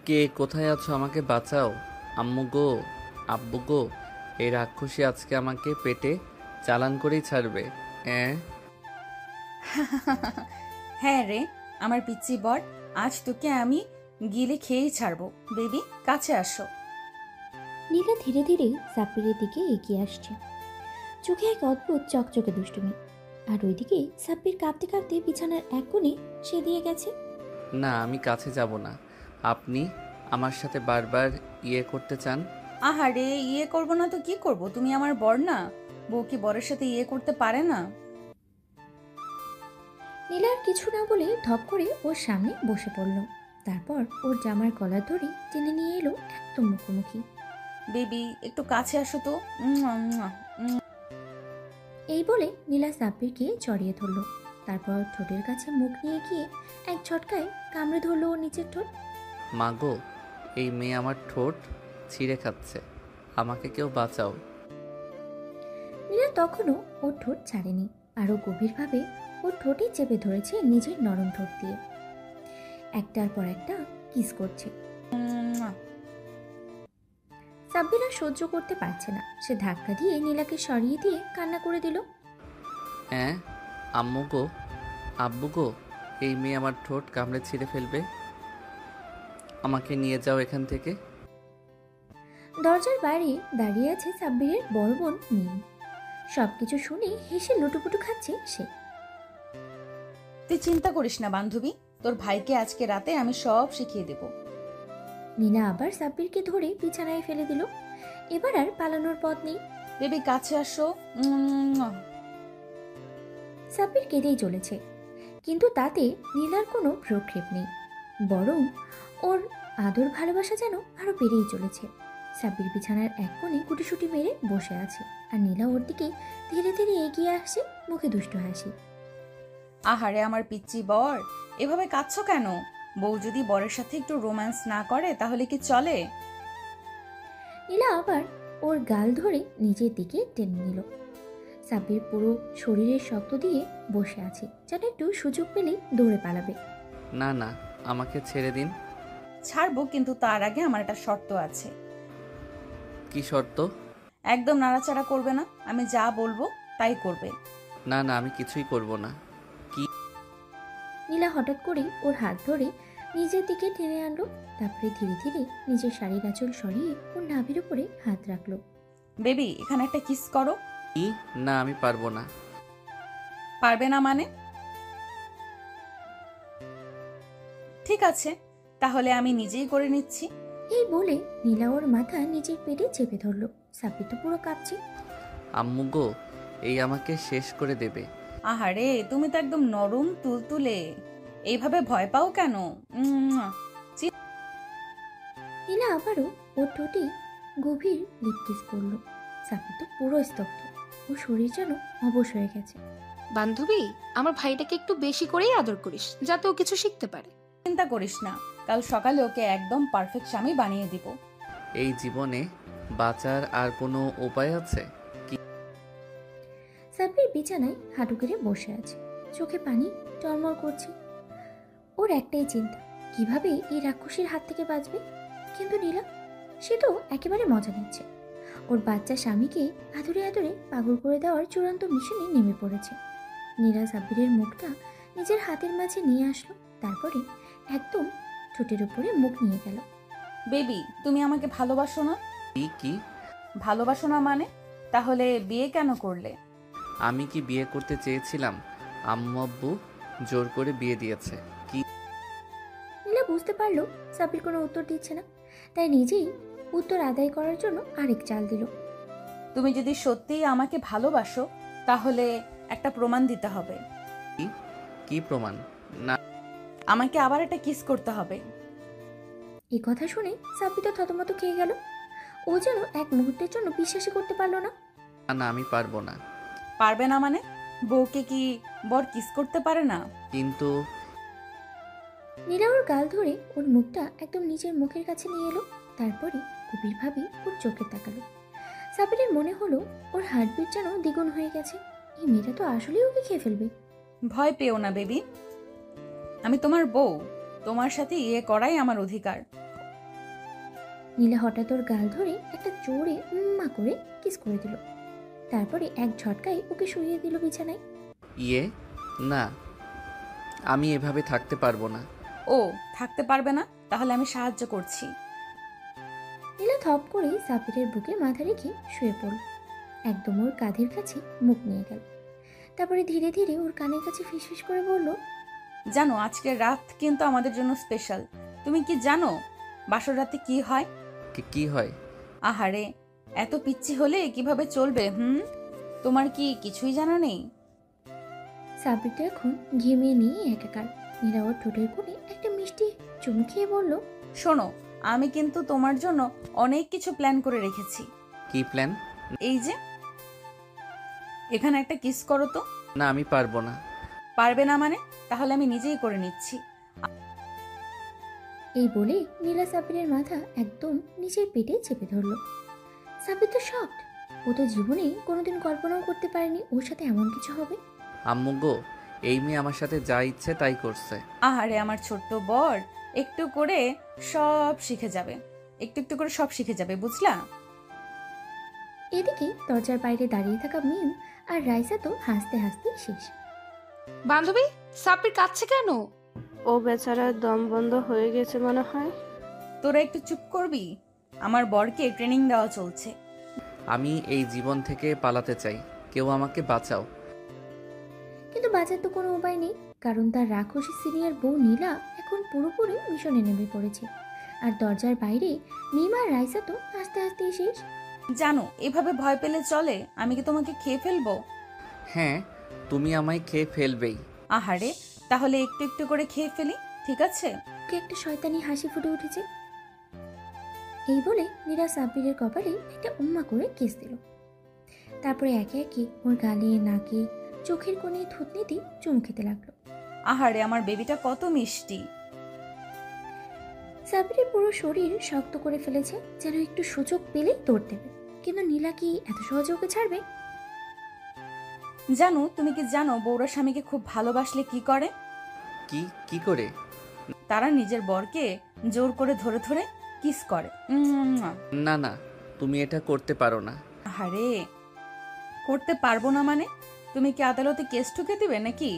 কে কোথায় আছো? আমাকে বাঁচাও। আম্মু গো, আব্বু গো, এই রাক্ষসী আজকে আমাকে পেটে চালান করেই ছাড়বে। হ্যাঁ, হ্যাঁ রে, আমার পিচ্চি বর, আজ তোকে আমি গিলে খেয়েই ছাড়বো। বেবি, কাছে আসো। নীলা ধীরে ধীরে সাব্বিরের দিকে এগিয়ে আসছে, চোখে এক অদ্ভুত চকচকে দুষ্টুমি। আর ওইদিকে সাব্বির কাঁপতে কাঁপতে বিছানার এক কোণে সে দিয়ে গেছে। না আমি কাছে যাব না। আপনি আমার সাথে বারবার করতে চান। আহারে, করবো না তো কি করব? তুমি আমার বর না? বউ কি বরের সাথে করতে পারে না? নীলা আর কিছু না বলে ধপ করে ওর সামনে বসে পড়ল। তারপর ওর জামার গলা ধরে টেনে নিয়ে এলো একদম মুখোমুখি। বেবি, একটু কাছে আসো তো। উম্মুয়া, উম্মুয়া, উম্মুয়া। এই বলে নীলা সাব্বিরকে জড়িয়ে ধরল। তারপর ঠোঁটের কাছে মুখ নিয়ে গিয়ে এক ঝটকায় কামড়ে ধরল ওর নিচের ঠোঁট। মাগো, এই মেয়ে আমার ঠোঁট ছিঁড়ে খাচ্ছে। আমাকে কেউ বাঁচাও। নীলা তখনও ওর ঠোঁট ছাড়েনি, আরো গভীরভাবে ওর ঠোঁটে চেপে ধরেছে নিজের নরম ঠোঁট দিয়ে। একটার পর একটা কিস করছে। সাব্বির আর সহ্য করতে পারছে না, সে ধাক্কা দিয়ে নীলাকে সরিয়ে দিয়ে কান্না করে দিল। হ্যাঁ, আম্মু গো, আব্বু গো, এই মেয়ে আমার ঠোঁট কামড়ে ছিঁড়ে ফেলবে। আমাকে নিয়ে যাও এখান থেকে। দরজার বাইরে দাঁড়িয়ে আছে সাব্বিরের বড় বোন মিম। সবকিছু শুনে হেসে লুটুপুটু খাচ্ছে সে। তুই চিন্তা করিস না বান্ধবী, তোর ভাইকে আজকে রাতে আমি সব শিখিয়ে দেব। নীলা আবার সাব্বিরকে ধরে বিছানায় ফেলে দিল। এবার আর পালানোর পথ নেই। বেবি, কাছে আসো। উম্মুয়া। সাব্বির কেঁদেই চলেছে, কিন্তু তাতে নীলার কোনো ভ্রুক্ষেপ নেই, বরং ওর আদর ভালোবাসা যেন আরো বেড়েই চলেছে। সাব্বির বিছানার এক কোণে গুটিসুটি মেরে বসে আছে, আর নীলা ওর দিকে ধীরে ধীরে এগিয়ে আসছে, মুখে দুষ্ট হাসি। আহারে আমার পিচ্চি বর, এভাবে কাঁদছো কেন? বউ যদি বরের সাথে একটু রোম্যান্স না করে তাহলে কি চলে? নীলা আবার ওর গাল ধরে নিজের দিকে টেনে নিল। সাব্বির পুরো শরীরের শক্ত দিয়ে বসে আছে, যেন একটু সুযোগ পেলেই দৌড়ে পালাবে। না না, আমাকে ছেড়ে দিন। ছাড়বো, কিন্তু তার আগে আমার একটা শর্ত আছে। কি শর্ত? একদম নাড়াচাড়া করবে না, আমি যা বলবো তাই করবে। না না, আমি কিছুই করব না। নীলা হঠাৎ করে ওর হাত ধরে নিজের দিকে টেনে আনলো। তারপরে ধীরে ধীরে নিজের শাড়ির আঁচল সরিয়ে ওর নাভির উপরে হাত রাখলো। বেবি, এখানে একটা কিস করো। কি? না আমি পারবো না। পারবে না মানে? ঠিক আছে, তাহলে আমি নিজেই করে নিচ্ছি। এই বলে নীলা ওর মাথা নিজের পেটে চেপে ধরলো। সাব্বির তো পুরো কাঁপছে। আম্মু গো, এই আমাকে শেষ করে দেবে। আহারে, তুমি তো একদম নরম তুলতুলে, এইভাবে ভয় পাও কেন? উম্মুয়া। নীলা আবারও ওর ঠোঁটে গভীর লিপ কিস করলো। সাব্বির তো পুরো স্তব্ধ, ওর শরীর যেন অবশ হয়ে গেছে। বান্ধবী, আমার ভাইটাকে একটু বেশি করেই আদর করিস, যাতে ও কিছু শিখতে পারে। চিন্তা করিস না, কাল সকালে ওকে একদম পারফেক্ট স্বামী বানিয়ে দিব। এই জীবনে বাঁচার আর কোনো উপায় আছে? সাব্বির বিছানায় হাঁটু গেড়ে বসে আছে, চোখে পানি টলমল করছে। ওর একটাই চিন্তা, কিভাবে এই রাক্ষসীর হাত থেকে বাঁচবে। কিন্তু নীলা, সে তো একেবারে মজা নিচ্ছে। ওর বাচ্চা স্বামীকে আদরে আদরে পাগল করে দেওয়ার চূড়ান্ত মিশনে নেমে পড়েছে। নীলা সাব্বিরের মুখটা নিজের হাতের মাঝে নিয়ে আসলো, তারপরে একদম ঠোঁটের উপরে মুখ নিয়ে গেল। বেবি, তুমি আমাকে ভালোবাসো না? কি কি? ভালোবাসো না মানে? তাহলে বিয়ে কেন করলে? আমি কি বিয়ে করতে চেয়েছিলাম? আম্মু আব্বু জোর করে বিয়ে দিয়েছে। কি? নীলা বুঝতে পারলো সাব্বির কোনো উত্তর দিচ্ছে না, তাই নিজেই উত্তর আদায় করার জন্য আরেক চাল দিল। তুমি যদি সত্যিই আমাকে ভালোবাসো তাহলে একটা প্রমাণ দিতে হবে। কি? কি প্রমাণ? না আমাকে আবার একটা কিস করতে হবে। এই কথা শুনে সাব্বির তো থতমত খেয়ে গেল। ও যেন এক মুহূর্তের জন্য বিশ্বাসই করতে পারলো না। না, আমি পারবো না। পারবে না মানে? বউকে কি বর কিস করতে পারে না? কিন্তু নীলা ওর গাল ধরে ওর মুখটা একদম নিজের মুখের কাছে নিয়ে এলো, তারপরে গভীরভাবে ওর চোখে তাকালো। সাব্বিরের মনে হলো ওর হার্টবিট যেন দ্বিগুণ হয়ে গেছে। এই মেয়েটা তো আসলেই ওকে খেয়ে ফেলবে। ভয় পেও না বেবি, আমি তোমার বউ, তোমার সাথে করাই আমার অধিকার। নীলা হঠাৎ ওর গাল ধরে একটা জোরে উম্মা করে কিস করে দিল। তারপরে এক ঝটকায় ওকে শুইয়ে দিল বিছানায়। ইয়ে না, আমি এভাবে থাকতে পারবো না। ও থাকতে পারবে না? তাহলে আমি সাহায্য করছি। নীলা থপ করে সাব্বিরের বুকে মাথা রেখে শুয়ে পড়ল, একদম ওর কাঁধের কাছে মুখ নিয়ে গেল। তারপরে ধীরে ধীরে ওর কানের কাছে ফিসফিস করে বলল, জানো আজকের রাত কিন্তু আমাদের জন্য স্পেশাল। তুমি কি জানো বাসর রাতে কি হয়? কি হয়? আহারে, এত পিচ্ছি হলে কিভাবে চলবে? তোমার কি কিছুই জানা নেই? সাব্বিরটা এখন ঘেমে নিয়ে একাকার। নীলা ওর ঠোঁটের কোণে একটা মিষ্টি চুমু খেয়ে বলল, শোনো, আমি কিন্তু তোমার জন্য অনেক কিছু প্ল্যান করে রেখেছি। কি প্ল্যান? এই যে এখানে একটা কিস করো তো। না, আমি পারবো না। পারবে না মানে? তাহলে আমি নিজেই করে নিচ্ছি। এই বলে নীলা সাব্বিরের মাথা একদম নিচের পেটে চেপে ধরল। সাব্বির তো শকড। ও তো জীবনে কোনোদিন কল্পনাও করতে পারেনি ওর সাথে এমন কিছু হবে। আম্মু গো, এই মেয়ে আমার সাথে যা ইচ্ছে তাই করছে। আহারে আমার ছোট্ট বর, একটু করে সব শিখে যাবে, একটু একটু করে সব শিখে যাবে, বুঝলা? এদিকে দরজার বাইরে দাঁড়িয়ে থাকা মিম আর রাইসা তো হাসতে হাসতে শেষ। বান্ধবী, সাব্বির কাঁদছে কেন? ও বেচারার দম বন্ধ হয়ে গেছে মনে হয়। তোরা একটু চুপ করবি? আমার বরকে ট্রেনিং দেওয়া চলছে। আমি এই জীবন থেকে পালাতে চাই, কেউ আমাকে বাঁচাও। কিন্তু বাঁচার তো কোনো উপায় নেই, কারণ তার রাক্ষসী সিনিয়র বউ নীলা এখন পুরোপুরি মিশনে নেমে পড়েছে। আর দরজার বাইরে মিম আর রাইসা তো হাসতে হাসতে শেষ। জানো, এভাবে ভয় পেলে চলে? আমি কি তোমাকে খেয়ে ফেলবো? হ্যাঁ, তুমি আমায় খেয়ে ফেলবেই। আহারে, তাহলে একটু একটু করে খেয়ে ফেলি, ঠিক আছে? ওকে একটা শয়তানি হাসি ফুটে উঠেছে। এই বলে নীরা সাব্বিরের কপালে একটা উম্মা করে কিস দিল। তারপরে একে একে ওর গালে, নাকে, চোখের কোণে থুতনিতে চুমু খেতে লাগলো। আহারে আমার বেবিটা কত মিষ্টি। সাব্বিরের পুরো শরীর শক্ত করে ফেলেছে, যেন একটু সুযোগ পেলেই দৌড় দেবে। কিন্তু নীলা কি এত সহজে ওকে ছাড়বে? জানো, তুমি কি জানো বউরা স্বামীকে খুব ভালোবাসলে কি করে? কি কি করে? তারা নিজের বরকে জোর করে ধরে ধরে কিস করে। না না, তুমি এটা করতে পারো না। আহারে, করতে পারবো না মানে? তুমি কি আদালতে কেস ঠুকে দিবে নাকি?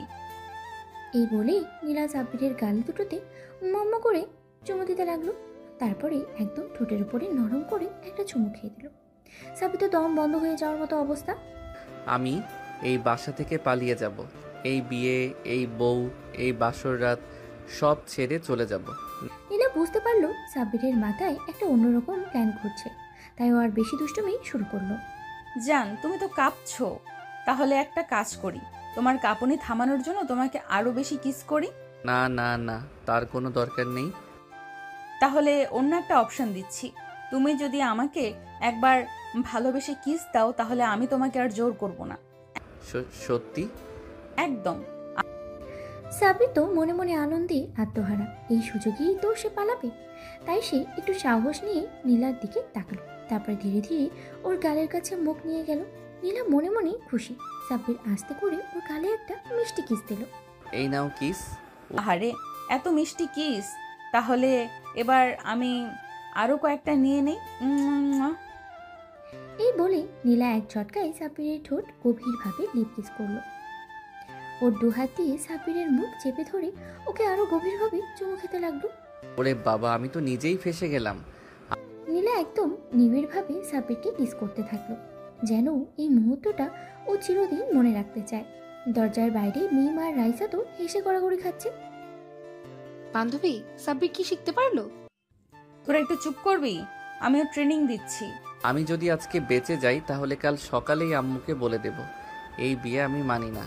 এই বলেই নীলা সাব্বিরের গাল দুটোতে উম্মা করে চুমু দিতে লাগলো। তারপরে একদম ঠোঁটের উপরে নরম করে একটা চুমু খেয়ে দিল। সাব্বির তো দম বন্ধ হয়ে যাওয়ার মতো অবস্থা। আমি এই বাসা থেকে পালিয়ে যাব। এই বিয়ে, এই বউ, এই বাসর রাত সব ছেড়ে চলে যাব। নীলা বুঝতে পারলো সাব্বিরের মাথায় একটা অন্যরকম প্ল্যান ঘুরছে, তাই ও আর বেশি দুষ্টুমি শুরু করলো। জান, তুমি তো কাঁপছো। তাহলে একটা কাজ করি, তোমার কাঁপুনি থামানোর জন্য তোমাকে আরো বেশি কিস করি। না না না, তার কোনো দরকার নেই। তাহলে অন্য একটা অপশন দিচ্ছি। তুমি যদি আমাকে একবার ভালোবেসে কিস দাও, তাহলে আমি তোমাকে আর জোর করব না। সত্যি? একদম। সাব্বির তো মনে মনে আনন্দে আত্মহারা। এই সুযোগেই তো সে পালাবে। তাই সে একটু সাহস নিয়ে নীলার দিকে তাকালো। তারপরে ধীরে ধীরে ওর গালের কাছে মুখ নিয়ে গেল। নীলা মনে মনে খুশি। সাব্বির আস্তে করে ওর গালে একটা মিষ্টি কিস দিল। এই নাও কিস। আহারে, এত মিষ্টি কিস! তাহলে এবার আমি আরো কয়েকটা নিয়ে নেই। এই বলে নীলা এক ঝটকায় সাব্বিরের ঠোঁট গভীরভাবে লিপ কিস করলো। ওর দুহাত দিয়ে সাব্বিরের মুখ চেপে ধরে ওকে আরো গভীরভাবে চুমু খেতে লাগলো। ওরে বাবা, আমি তো নিজেই ফেসে গেলাম। নীলা একদম নিবিড়ভাবে সাব্বিরকে কিস করতে থাকলো, যেন এই মুহূর্তটা ও চিরদিন মনে রাখতে চায়। দরজার বাইরে মিম আর রাইসা তো হেসে গড়াগড়ি খাচ্ছে। বান্ধবী, সাব্বির কি শিখতে পারলো? তোরা একটু চুপ করবি? আমিও ট্রেনিং দিচ্ছি। আমি যদি আজকে বেঁচে যাই তাহলে কাল সকালেই আম্মুকে বলে দেব এই বিয়ে আমি মানি না।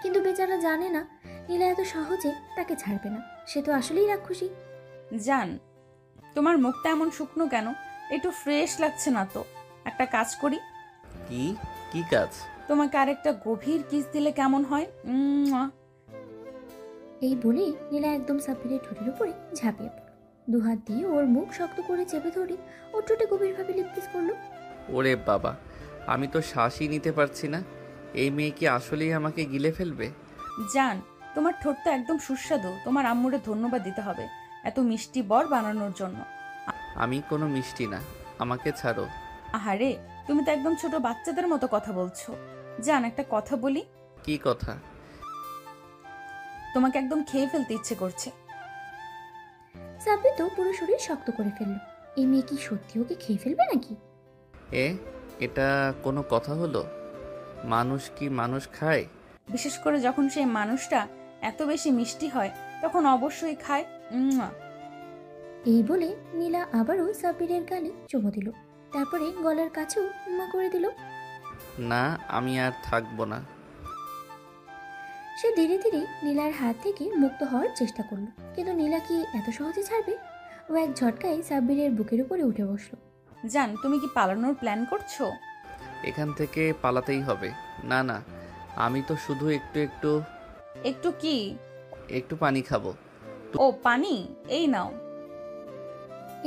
কিন্তু বেচারা জানে না নীলা এত সহজে তাকে ছাড়বে না। সে তো আসলেই রাক্ষসী। জান, তোমার মুখটা এমন শুকনো কেন? একটু ফ্রেশ লাগছে না তো। একটা কাজ করি, কি কি কাজ? তোমাকে আরেকটা গভীর কিস দিলে কেমন হয়? এই বলে নীলা একদম সাব্বিরের ঠোঁটের উপরে ঝাঁপিয়ে পড়ল। দুহাত দিয়ে ওর মুখ শক্ত করে চেপে ধরে ওর ঠোঁটে গভীরভাবে লিপ কিস করলো। ওরে বাবা, আমি তো শ্বাসই নিতে পারছি না। এই মেয়ে কি আসলেই আমাকে গিলে ফেলবে? জান, তোমার ঠোঁটটা একদম সুস্বাদু। তোমার আম্মুরে ধন্যবাদ দিতে হবে এত মিষ্টি বর বানানোর জন্য। আমি কোনো মিষ্টি না, আমাকে ছাড়ো। আহারে, তুমি তো একদম ছোট বাচ্চাদের মতো কথা বলছো। জান, একটা কথা বলি? কি কথা? তোমাকে একদম খেয়ে ফেলতে ইচ্ছে করছে। সাব্বির তো পুরো শরীর শক্ত করে ফেললো। এই মেয়ে কি সত্যি ওকে খেয়ে ফেলবে নাকি? এটা কোনো কথা হলো? মানুষ কি মানুষ খায়? বিশেষ করে যখন সেই মানুষটা এত বেশি মিষ্টি হয়, তখন অবশ্যই খায়। উম্মুয়া। এই বলে নীলা আবারও সাব্বিরের গালে চুমু দিল, তারপরে গলার কাছেও উম্মা করে দিল। না, আমি আর থাকবো না। সে ধীরে ধীরে নীলার হাত থেকে মুক্ত হওয়ার চেষ্টা করলো, কিন্তু নীলা কি এত সহজে ছাড়বে? ও এক ঝটকায় সাব্বিরের বুকের উপরে উঠে বসলো। জান, তুমি কি পালানোর প্ল্যান করছো? এখান থেকে পালাতেই হবে। না না, আমি তো শুধু একটু একটু কি? একটু পানি খাবো। ও পানি, এই নাও।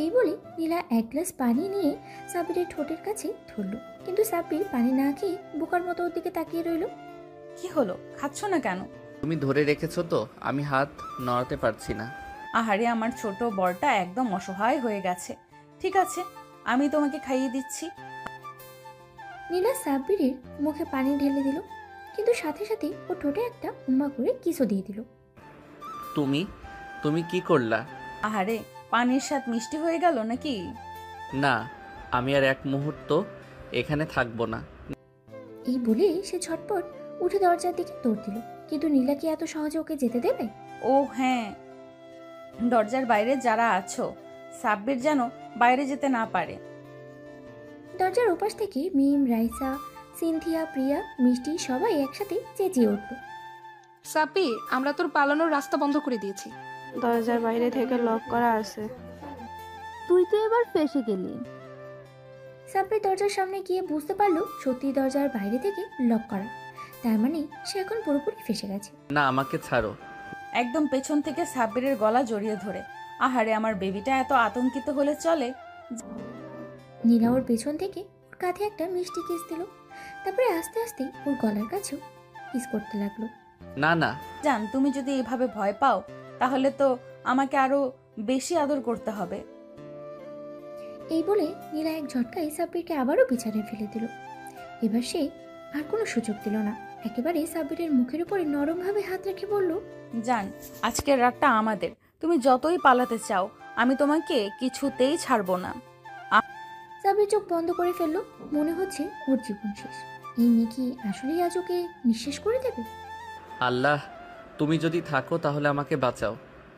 এই বলে নীলা এক গ্লাস পানি নিয়ে সাব্বিরের ঠোঁটের কাছে ধরল, কিন্তু সাব্বির পানি না খেয়ে বোকার মতো ওর দিকে তাকিয়ে রইল। কি হলো, খাচ্ছ না কেন? তুমি ধরে রেখেছো তো, আমি হাত নড়াতে পারছি না। আহারে, আমার ছোট বরটা একদম অসহায় হয়ে গেছে। ঠিক আছে, আমি তোমাকে খাইয়ে দিচ্ছি। নীলা সাব্বিরের মুখে পানি ঢেলে দিল, কিন্তু সাথে সাথে ও ঠোঁটে একটা উম্মা করে কিসও দিয়ে দিল। তুমি তুমি কি করলা? আহারে, পানির স্বাদ মিষ্টি হয়ে গেল নাকি? না, আমি আর এক মুহূর্ত এখানে থাকবো না। এই বলে সে ঝটপট উঠে দরজার দিকে দৌড় দিল, কিন্তু নীলা কি এত সহজে ওকে যেতে দেবে? ও হ্যাঁ, দরজার বাইরে যারা আছো, সাব্বির যেন বাইরে যেতে না পারে। দরজার ওপাশ থেকে মিম, রাইসা, সিনথিয়া, প্রিয়া, মিষ্টি সবাই একসাথে চেঁচিয়ে উঠল। সাব্বির, আমরা তোর পালানোর রাস্তা বন্ধ করে দিয়েছি। দরজার বাইরে থেকে লক করা আছে। তুই তো এবার ফেসে গেলি। সাব্বির দরজার সামনে গিয়ে বুঝতে পারলো সত্যি দরজার বাইরে থেকে লক করা, তার মানে সে এখন পুরোপুরি ফেসে গেছে। না, আমাকে ছাড়ো। একদম পেছন থেকে সাব্বিরের গলা জড়িয়ে ধরে, আহারে, আমার বেবিটা এত আতঙ্কিত হলে চলে? নীলা ওর পেছন থেকে ওর কাঁধে একটা মিষ্টি কিস দিল, তারপরে আস্তে আস্তে ওর গলার কাছেও কিস করতে লাগলো। না না। জান, তুমি যদি এভাবে ভয় পাও, তাহলে তো আমাকে আরো বেশি আদর করতে হবে। এই বলে নীলা এক ঝটকায় সাব্বিরকে আবারও বিছানায় ফেলে দিল। এবার সে আর কোনো সুযোগ দিল না, একেবারে সাব্বিরের মুখের উপরে নরমভাবে হাত রেখে বলল, জান, আজকের রাতটা আমাদের। তুমি যতই পালাতে চাও, আমি তোমাকে কিছুতেই ছাড়বো না। সাব্বির চোখ বন্ধ করে ফেললো, মনে হচ্ছে ওর জীবন শেষ। এই মেয়ে কি আসলেই আজ ওকে নিঃশেষ করে দেবে? আল্লাহ, তুমি যদি থাকো তাহলে আমাকে বাঁচাও।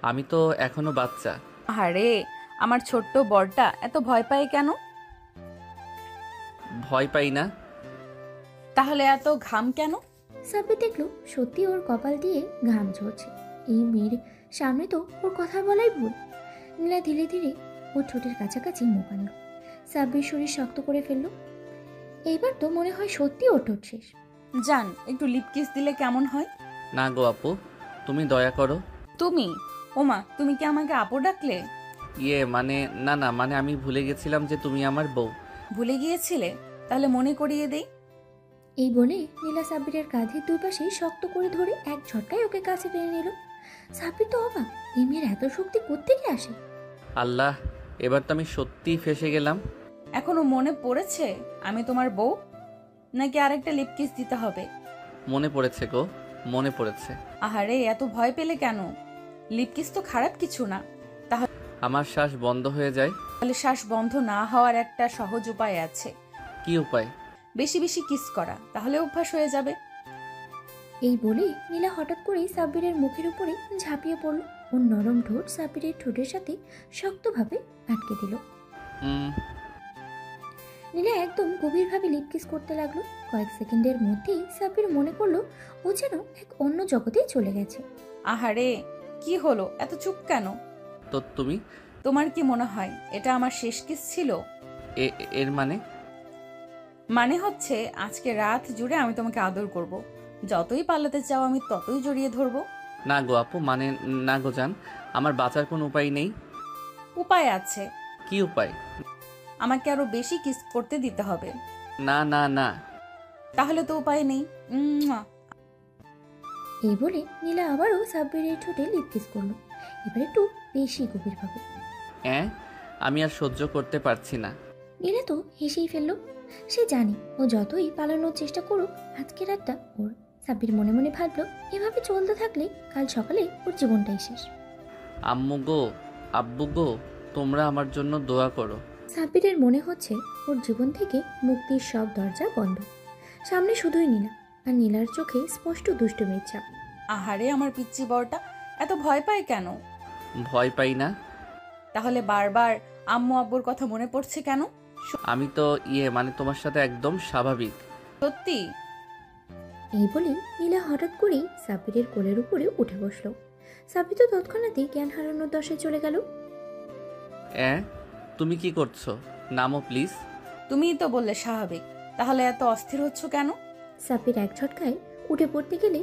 আমি তো এখনো বাচ্চা। আরে, আমার ছোট্ট বরটা এত ভয় পায় কেন? ভয় পাই না। তাহলে এত ঘাম কেন? সাব্বির দেখলো সত্যি ওর কপাল দিয়ে ঘাম ঝরছে। এই মেয়ের সামনে তো ওর কথা বলাই ভুল। নীলা ধীরে ধীরে ওর ঠোঁটের কাছাকাছি মুখ আনলো, সাব্বির শরীর শক্ত করে ফেললো। এইবার তো মনে হয় সত্যি ওর ঠোঁট শেষ। জান, একটু লিপ কিস দিলে কেমন হয়? না গো আপু, তুমি দয়া করো। তুমি? ওমা, তুমি কি আমাকে আপু ডাকলে? মানে না না, মানে আমি ভুলে গেছিলাম যে তুমি আমার বউ। ভুলে গিয়েছিলে? তাহলে মনে করিয়ে দেই। এই বলে নীলা সাব্বিরের কাঁধে দুই পাশে শক্ত করে ধরে এক ঝটকায় ওকে কাছে টেনে নিল। সাব্বির তো অবাক, এই মেয়ের এত শক্তি কোত্থেকে আসে? আল্লাহ, এবার তো আমি সত্যিই ফেসে গেলাম। এখনো মনে পড়েছে আমি তোমার বউ? নাকি আরেকটা লিপ কিস দিতে হবে? মনে পড়েছে গো, মনে পড়েছে। আহারে, এত ভয় পেলে কেন? লিপ কিস তো খারাপ কিছু না। আমার শ্বাস বন্ধ হয়ে যায়। তাহলে শ্বাস বন্ধ না হওয়ার একটা সহজ উপায় আছে। কি উপায়? বেশি বেশি কিস করা, তাহলে অভ্যাস হয়ে যাবে। এই বলে নীলা হঠাৎ করেই সাব্বিরের মুখের উপরে ঝাঁপিয়ে পড়ল। ওর নরম ঠোঁট সাব্বিরের ঠোঁটের সাথে শক্তভাবে আটকে দিল। নীলা একদম গভীরভাবে লিপ কিস করতে লাগলো। কয়েক সেকেন্ডের মধ্যেই সাব্বির মনে করলো ও যেন এক অন্য জগতেই চলে গেছে। আহারে, কি হলো, এত চুপ কেন? তো তুমি? তোমার কি মনে হয় এটা আমার শেষ কিস ছিল? এর মানে হচ্ছে আজকে রাত জুড়ে আমি তোমাকে আদর করব। যতই পালাতে চাও আমি ততই জড়িয়ে ধরবো। না গো আপু, মানে না গো জান, আমার বাঁচার কোনো উপায় নেই। উপায় আছে। কি উপায়? আমাকে আরো বেশি কিস করতে দিতে হবে। না না না। তাহলে তো উপায় নেই। এই বলে নীলা আবারও সাব্বিরের ঠোঁটে লিপ কিস করলো, এবার একটু বেশি গভীরভাবে। আমি আর সহ্য করতে পারছি না। নীলা তো হেসেই ফেললো। সে জানে ও যতই পালানোর চেষ্টা করুক আজকে রাতটা ওর। সাব্বির মনে মনে ভাবলো এভাবে চলতে থাকলে কাল সকালে ওর জীবনটাই শেষ। আম্মু গো, আব্বু গো, তোমরা আমার জন্য দোয়া করো। সাব্বিরের মনে হচ্ছে ওর জীবন থেকে মুক্তির সব দরজা বন্ধ। সামনে শুধুই নীলা, আর নীলার চোখে স্পষ্ট দুষ্টুমির ছাপ। আহারে আমার পিচ্চি বরটা এত ভয় পায় কেন? ভয় পাই না। তাহলে বারবার আম্মু আব্বুর কথা মনে পড়ছে কেন? আমি তো মানে তোমার সাথে একদম স্বাভাবিক। সত্যি? এই বলে নীলা হঠাৎ করেই সাব্বিরের কোলের উপরে উঠে বসলো। সাব্বির তো তৎক্ষণাৎই জ্ঞান হারানোর দশায় চলে গেল। তুমি কি করছো? নামো প্লিজ। তুমিই তো বললে স্বাভাবিক, তাহলে এত অস্থির হচ্ছ কেন? সাব্বির এক ঝটকায় উঠে পড়তে গেলে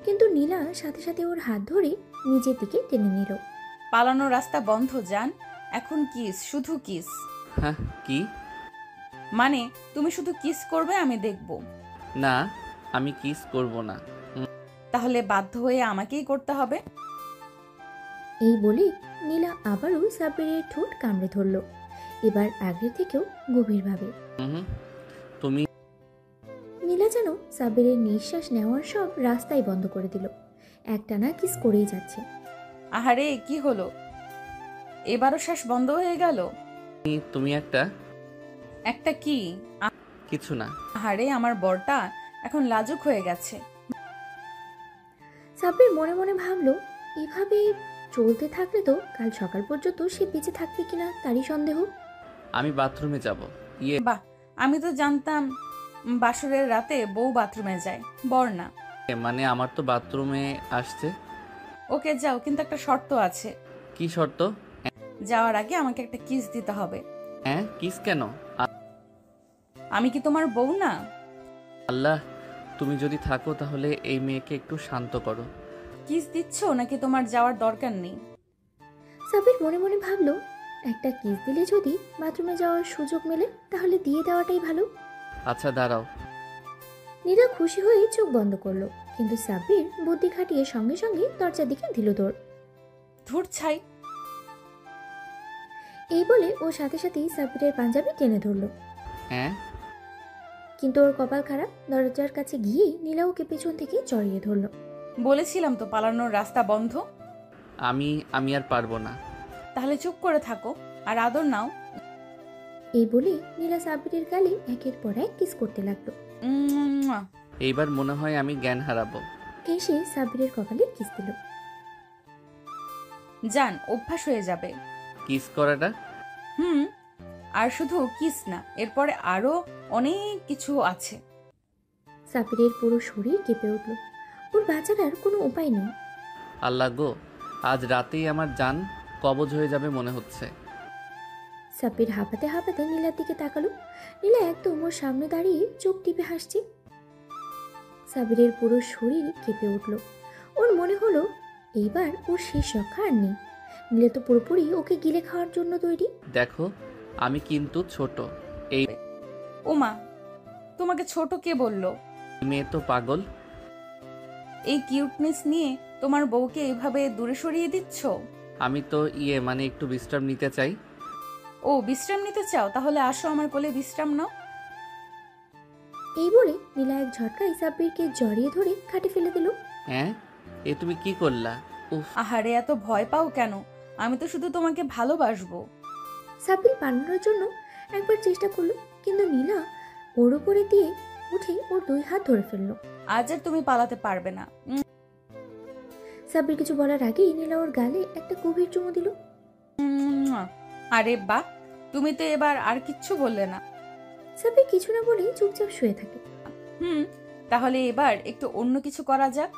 কিন্তু নীলা সাথে সাথে ওর হাত ধরে নিজের দিকে টেনে নিল। পালানোর রাস্তা বন্ধ জান, এখন কিস, শুধু কিস। হ্যাঁ, কি? মানে তুমি শুধু কিস করবে, আমি দেখব। না, আমি কিস করব না। তাহলে বাধ্য হয়ে আমাকেই করতে হবে। এই বলে নীলা আবারও সাব্বিরের ঠোঁট কামড়ে ধরল, এবার আগের থেকেও গভীরভাবে। তুমি নীলা যেন সাব্বিরের নিঃশ্বাস নেওয়ার সব রাস্তাই বন্ধ করে দিল। একটানা কিস করেই যাচ্ছে। আহারে কি হলো, এবারও শ্বাস বন্ধ হয়ে গেল? তুমি একটা কি? কিছু না। আহারে আমার বরটা এখন লাজুক হয়ে গেছে। সাব্বির মনে মনে ভাবলো এভাবে চলতে থাকলে তো কাল সকাল পর্যন্ত সে বেঁচে থাকবে কিনা তারই সন্দেহ। আমি বাথরুমে যাব। বাহ, আমি তো জানতাম বাসরের রাতে বউ বাথরুমে যায়, বর না। মানে আমার তো বাথরুমে আসছে। ওকে যাও, কিন্তু একটা শর্ত আছে। কি শর্ত? যাওয়ার আগে আমাকে একটা কিস দিতে হবে। কিস কেন? আমি কি তোমার বউ না? আল্লাহ, তুমি যদি থাকো তাহলে এই মেয়েকে একটু শান্ত করো। কিস দিচ্ছ নাকি তোমার যাওয়ার দরকার নেই? সাব্বির মনে মনে ভাবলো একটা কিস দিলে যদি বাথরুমে যাওয়ার সুযোগ মেলে তাহলে দিয়ে দেওয়াটাই ভালো। আচ্ছা দাঁড়াও। নীলা খুশি হয়ে চোখ বন্ধ করলো, কিন্তু সাব্বির বুদ্ধি খাটিয়ে সঙ্গে সঙ্গে দরজার দিকে দিল দৌড়। ধুর ছাই। এই বলে ও সাথে সাথেই সাব্বিরের পাঞ্জাবি টেনে ধরলো। কিন্তু ওর কপাল খারাপ, দরজার কাছে গিয়েই নীলা ওকে পেছন থেকে জড়িয়ে ধরলো। বলেছিলাম তো পালানোর রাস্তা বন্ধ। আমি আর পারবো না। তাহলে চুপ করে থাকো আর আদর নাও। এই বলে নীলা সাব্বিরের গালে একের পর এক কিস করতে লাগলো। উম্মুয়া। এইবার মনে হয় আমি জ্ঞান হারাবো। এসে সাব্বিরের কপালে কিস দিল। জান, অভ্যাস হয়ে যাবে। কিস করাটা? আর শুধু কিস না, এরপরে আরো অনেক কিছু আছে। সাব্বিরের পুরো শরীর কেঁপে উঠল। ওর বাঁচার আর কোনো উপায় নেই। আল্লাহ গো, আজ রাতেই আমার জান কবজ হয়ে যাবে মনে হচ্ছে। সাব্বির হাঁপাতে হাঁপাতে নীলার দিকে তাকালো। নীলা একদম ওর সামনে দাঁড়িয়ে চোখ টিপে হাসছে। সাব্বিরের পুরো শরীর কেঁপে উঠল। ওর মনে হলো এইবার ওর শেষ রক্ষা আর নেই। নীলা তো পুরোপুরি ওকে গিলে খাওয়ার জন্য তৈরি। দেখো, আমি কিন্তু ছোট। এই ওমা, তোমাকে ছোট কে বললো? মেয়ে তো পাগল। এই কিউটনেস নিয়ে তোমার বউকে এভাবে দূরে সরিয়ে দিচ্ছ? আমি তো মানে একটু বিশ্রাম নিতে চাই। ও, বিশ্রাম নিতে চাও? তাহলে আসো আমার কোলে বিশ্রাম নাও। এই বলে নীলা এক ঝটকায় সাব্বিরকে জড়িয়ে ধরে খাটে ফেলে দিল। এ তুমি কি করলা? উফ। আহারে এত ভয় পাও কেন? আমি তো শুধু তোমাকে ভালোবাসবো। সাব্বির পালানোর জন্য একবার চেষ্টা করলো, কিন্তু নীলা ওর উপরে দিয়ে উঠে ওর দুই হাত ধরে ফেললো। আজ আর তুমি পালাতে পারবে না। সাব্বির কিছু বলার আগেই নীলা ওর গালে একটা গভীর চুমু দিল। আরে বাহ, তুমি তো এবার আর কিচ্ছু বললে না। সাব্বির কিছু না বলেই চুপচাপ শুয়ে থাকে। তাহলে এবার একটু অন্য কিছু করা যাক।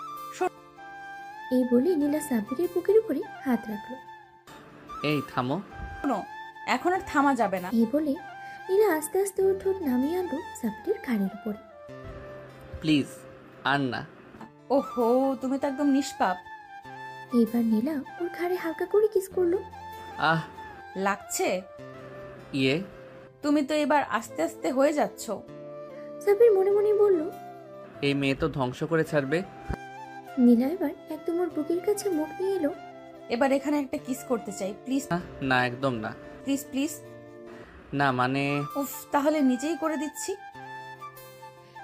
এই বলে নীলা সাব্বিরের বুকের উপরে হাত রাখলো। এই থামো। শোনো, এখন আর থামা যাবে না। এই বলে নীলা আস্তে আস্তে ওর ঠোঁট নামিয়ে আনলো সাব্বিরের ঘাড়ের উপরে। প্লিজ, আর না। ওহো, তুমি তো একদম নিষ্পাপ। এইবার নীলা ওর ঘাড়ে হালকা করে কিস করলো। আহ, লাগছে? ইয়ে তুমি তো এবার আস্তে আস্তে হয়ে যাচ্ছ। সাব্বির মনে মনে বলল। এই মেয়ে তো ধ্বংস করে ছাড়বে। নীলা এবার একদম ওর বুকের কাছে মুখ নিয়ে এলো। এবার এখানে একটা কিস করতে চাই, প্লিজ। না, একদম না। Please please. না মানে উফ, তাহলে নিজেই করে দিচ্ছি।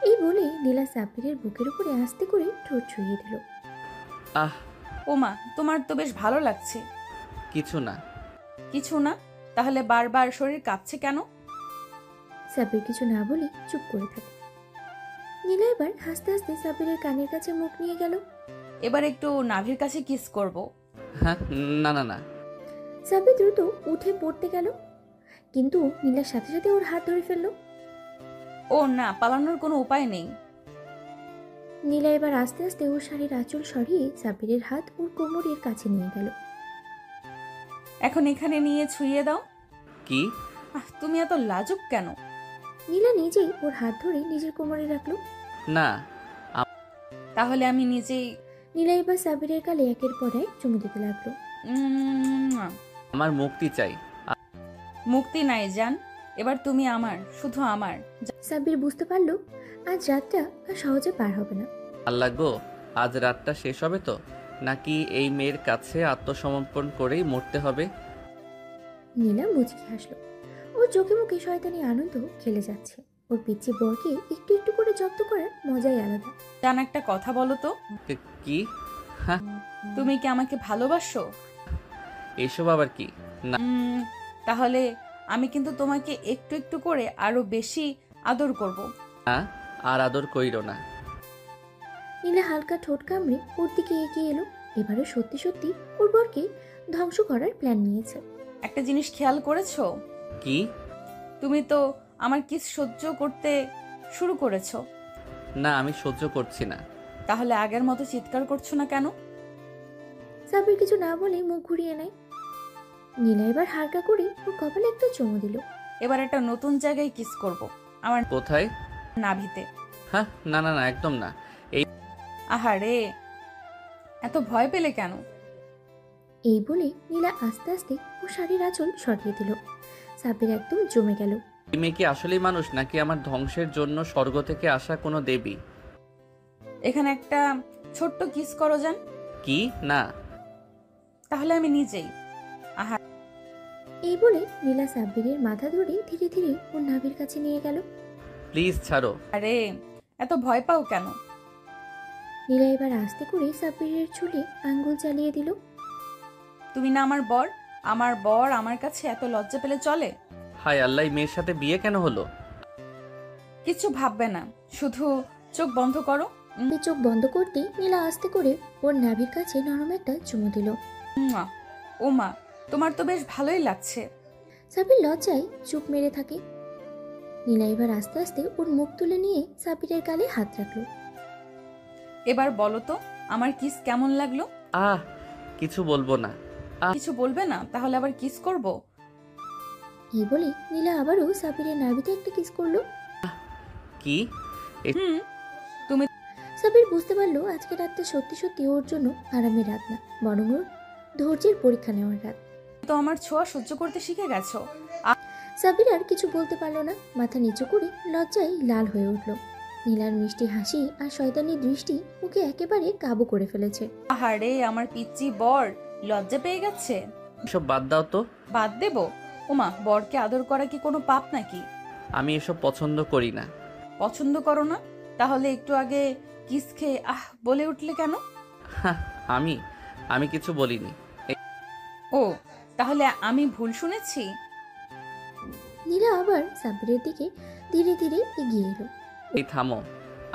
এই বলে নীলা সাব্বিরের বুকের উপরে আস্তে করে ঠোঁট ছুঁয়ে দিল। আহ ওমা, তোমার তো বেশ ভালো লাগছে। কিছু না। কিছু না? তাহলে বারবার শরীর কাঁপছে কেন? সাব্বির কিছু না বলে চুপ করে থাকে। নীলা এবার হাসতে হাসতে সাব্বিরের কানের কাছে মুখ নিয়ে গেল। এবার একটু নাভির কাছে কিস করব। হ্যাঁ, না না না। সাব্বির দ্রুত উঠে পড়তে গেল, কিন্তু নীলার সাথে সাথে ওর হাত ধরে ফেললো। ও না, পালানোর কোনো উপায় নেই। নীলা এবার আস্তে আস্তে ওর শাড়ির আঁচল সরিয়ে সাব্বিরের হাত ওর কোমরের কাছে নিয়ে গেল। এখন এখানে নিয়ে ছুঁয়ে দাও। কি? তুমি এত লাজুক কেন? নীলা নিজেই ওর হাত ধরে নিজের কোমরে রাখলো। না। তাহলে আমি নিজেই। নীলা এবার সাব্বিরের গালে একের পর এক চুমু দিতে লাগলো। আমার মুক্তি চাই। মুক্তি নাই জান, এবার তুমি আমার, শুধু আমার। সাব্বির বুঝতে পারলো আজ রাতটা আর সহজে পার হবে না। আল্লাহ গো, আজ রাতটা শেষ হবে তো, নাকি এই মেয়ের কাছে আত্মসমর্পণ করেই মরতে হবে? নীলা মুচকি হাসলো। ওর চোখে মুখে শয়তানি আনন্দ খেলে যাচ্ছে। ওর পিচ্ছি বরকে একটু একটু করে জব্দ করার মজাই আলাদা। জান, একটা কথা বলো তো, কি? হ্যাঁ, তুমি কি আমাকে ভালোবাসো? এইসব আবার কি? না। তাহলে আমি কিন্তু তোমাকে একটু একটু করে আরো বেশি আদর করব। না, আর আদর কইরো না। নীলা হালকা ঠোঁট কামড়ে ওর দিকে এগিয়ে এলো। এবারে সত্যি সত্যি ওর বরকে ধ্বংস করার প্ল্যান নিয়েছে। একটা জিনিস খেয়াল করেছো? কি? তুমি তো আমার কিস সহ্য করতে শুরু করেছো। না, আমি সহ্য করছি না। তাহলে আগের মতো চিৎকার করছো না কেন? সাব্বির কিছু না বলে মুখ ঘুরিয়ে নেয়। নীলা এবার হালকা করে ওর কপালে একটু চুমু দিল। এবার একটা নতুন জায়গায় কিস করব, আমার কোথায়? নাভিতে। হ্যাঁ, না না না, একদম না। আহারে, এত ভয় পেলে কেন? এই বলে নীলা আস্তে আস্তে ওর শাড়ির আঁচল সরিয়ে দিল। সাব্বির একদম জমে গেল। এই মেয়ে কি আসলেই মানুষ, নাকি আমার ধ্বংসের জন্য স্বর্গ থেকে আসা কোনো দেবী? এখানে একটা ছোট্ট কিস করো যান। কি? না। তাহলে আমি নিজেই। এই বলে নীলা সাব্বিরের মাথা ধরে ধীরে ধীরে ওর নাভির কাছে নিয়ে গেল। প্লিজ ছাড়ো। আরে, এত ভয় পাও কেন? নীলা এবার আস্তে করে সাব্বিরের চুলে আঙ্গুল চালিয়ে দিল। তুমি না আমার বর, আমার বর আমার কাছে এত লজ্জা পেলে চলে? হায় আল্লাহ, এই মেয়ের সাথে বিয়ে কেন হলো? কিছু ভাববে না, শুধু চোখ বন্ধ করো। চোখ বন্ধ করতেই নীলা আস্তে করে ওর নাভির কাছে নরম একটা চুমু দিল। ওমা, তোমার তো বেশ ভালোই লাগছে। সাব্বির লজ্জায় চুপ মেরে থাকে। নীলা এবার আস্তে আস্তে ওর মুখ তুলে নিয়ে সাব্বিরের গালে হাত রাখলো। এবার বলো তো, আমার কিস কেমন লাগলো? কিছু বলবো না। কিছু বলবে না? তাহলে আবার কিস করব। এই বলে নীলা আবারও সাব্বিরের নাভিতে একটা কিস করলো। কি? সাব্বির বুঝতে পারলো আজকে রাতটা সত্যি সত্যি ওর জন্য আরামের রাত না, বরং ওর ধৈর্যের পরীক্ষা নেওয়ার রাত। তো আমার ছোঁয়া সহ্য করতে শিখে গেছো। সাব্বির আর কিছু বলতে পারলো না। মাথা নিচু করে লজ্জায় লাল হয়ে উঠল। নীলার মিষ্টি হাসি আর শয়তানি দৃষ্টি ওকে একেবারে কাবু করে ফেলেছে। আহারে, আমার পিচ্চি বর লজ্জা পেয়ে গেছে। এসব বাদ দাও তো। বাদ দেব? ওমা, বরকে আদর করা কি কোনো পাপ নাকি? আমি এসব পছন্দ করি না। পছন্দ করো না? তাহলে একটু আগে কিস খেয়ে বলে উঠলে কেন? হ্যাঁ, আমি কিছু বলিনি। ও, তাহলে আমি ভুল শুনেছি। নীলা আবার সাব্বিরের দিকে ধীরে ধীরে এগিয়ে এলো। এই থামো,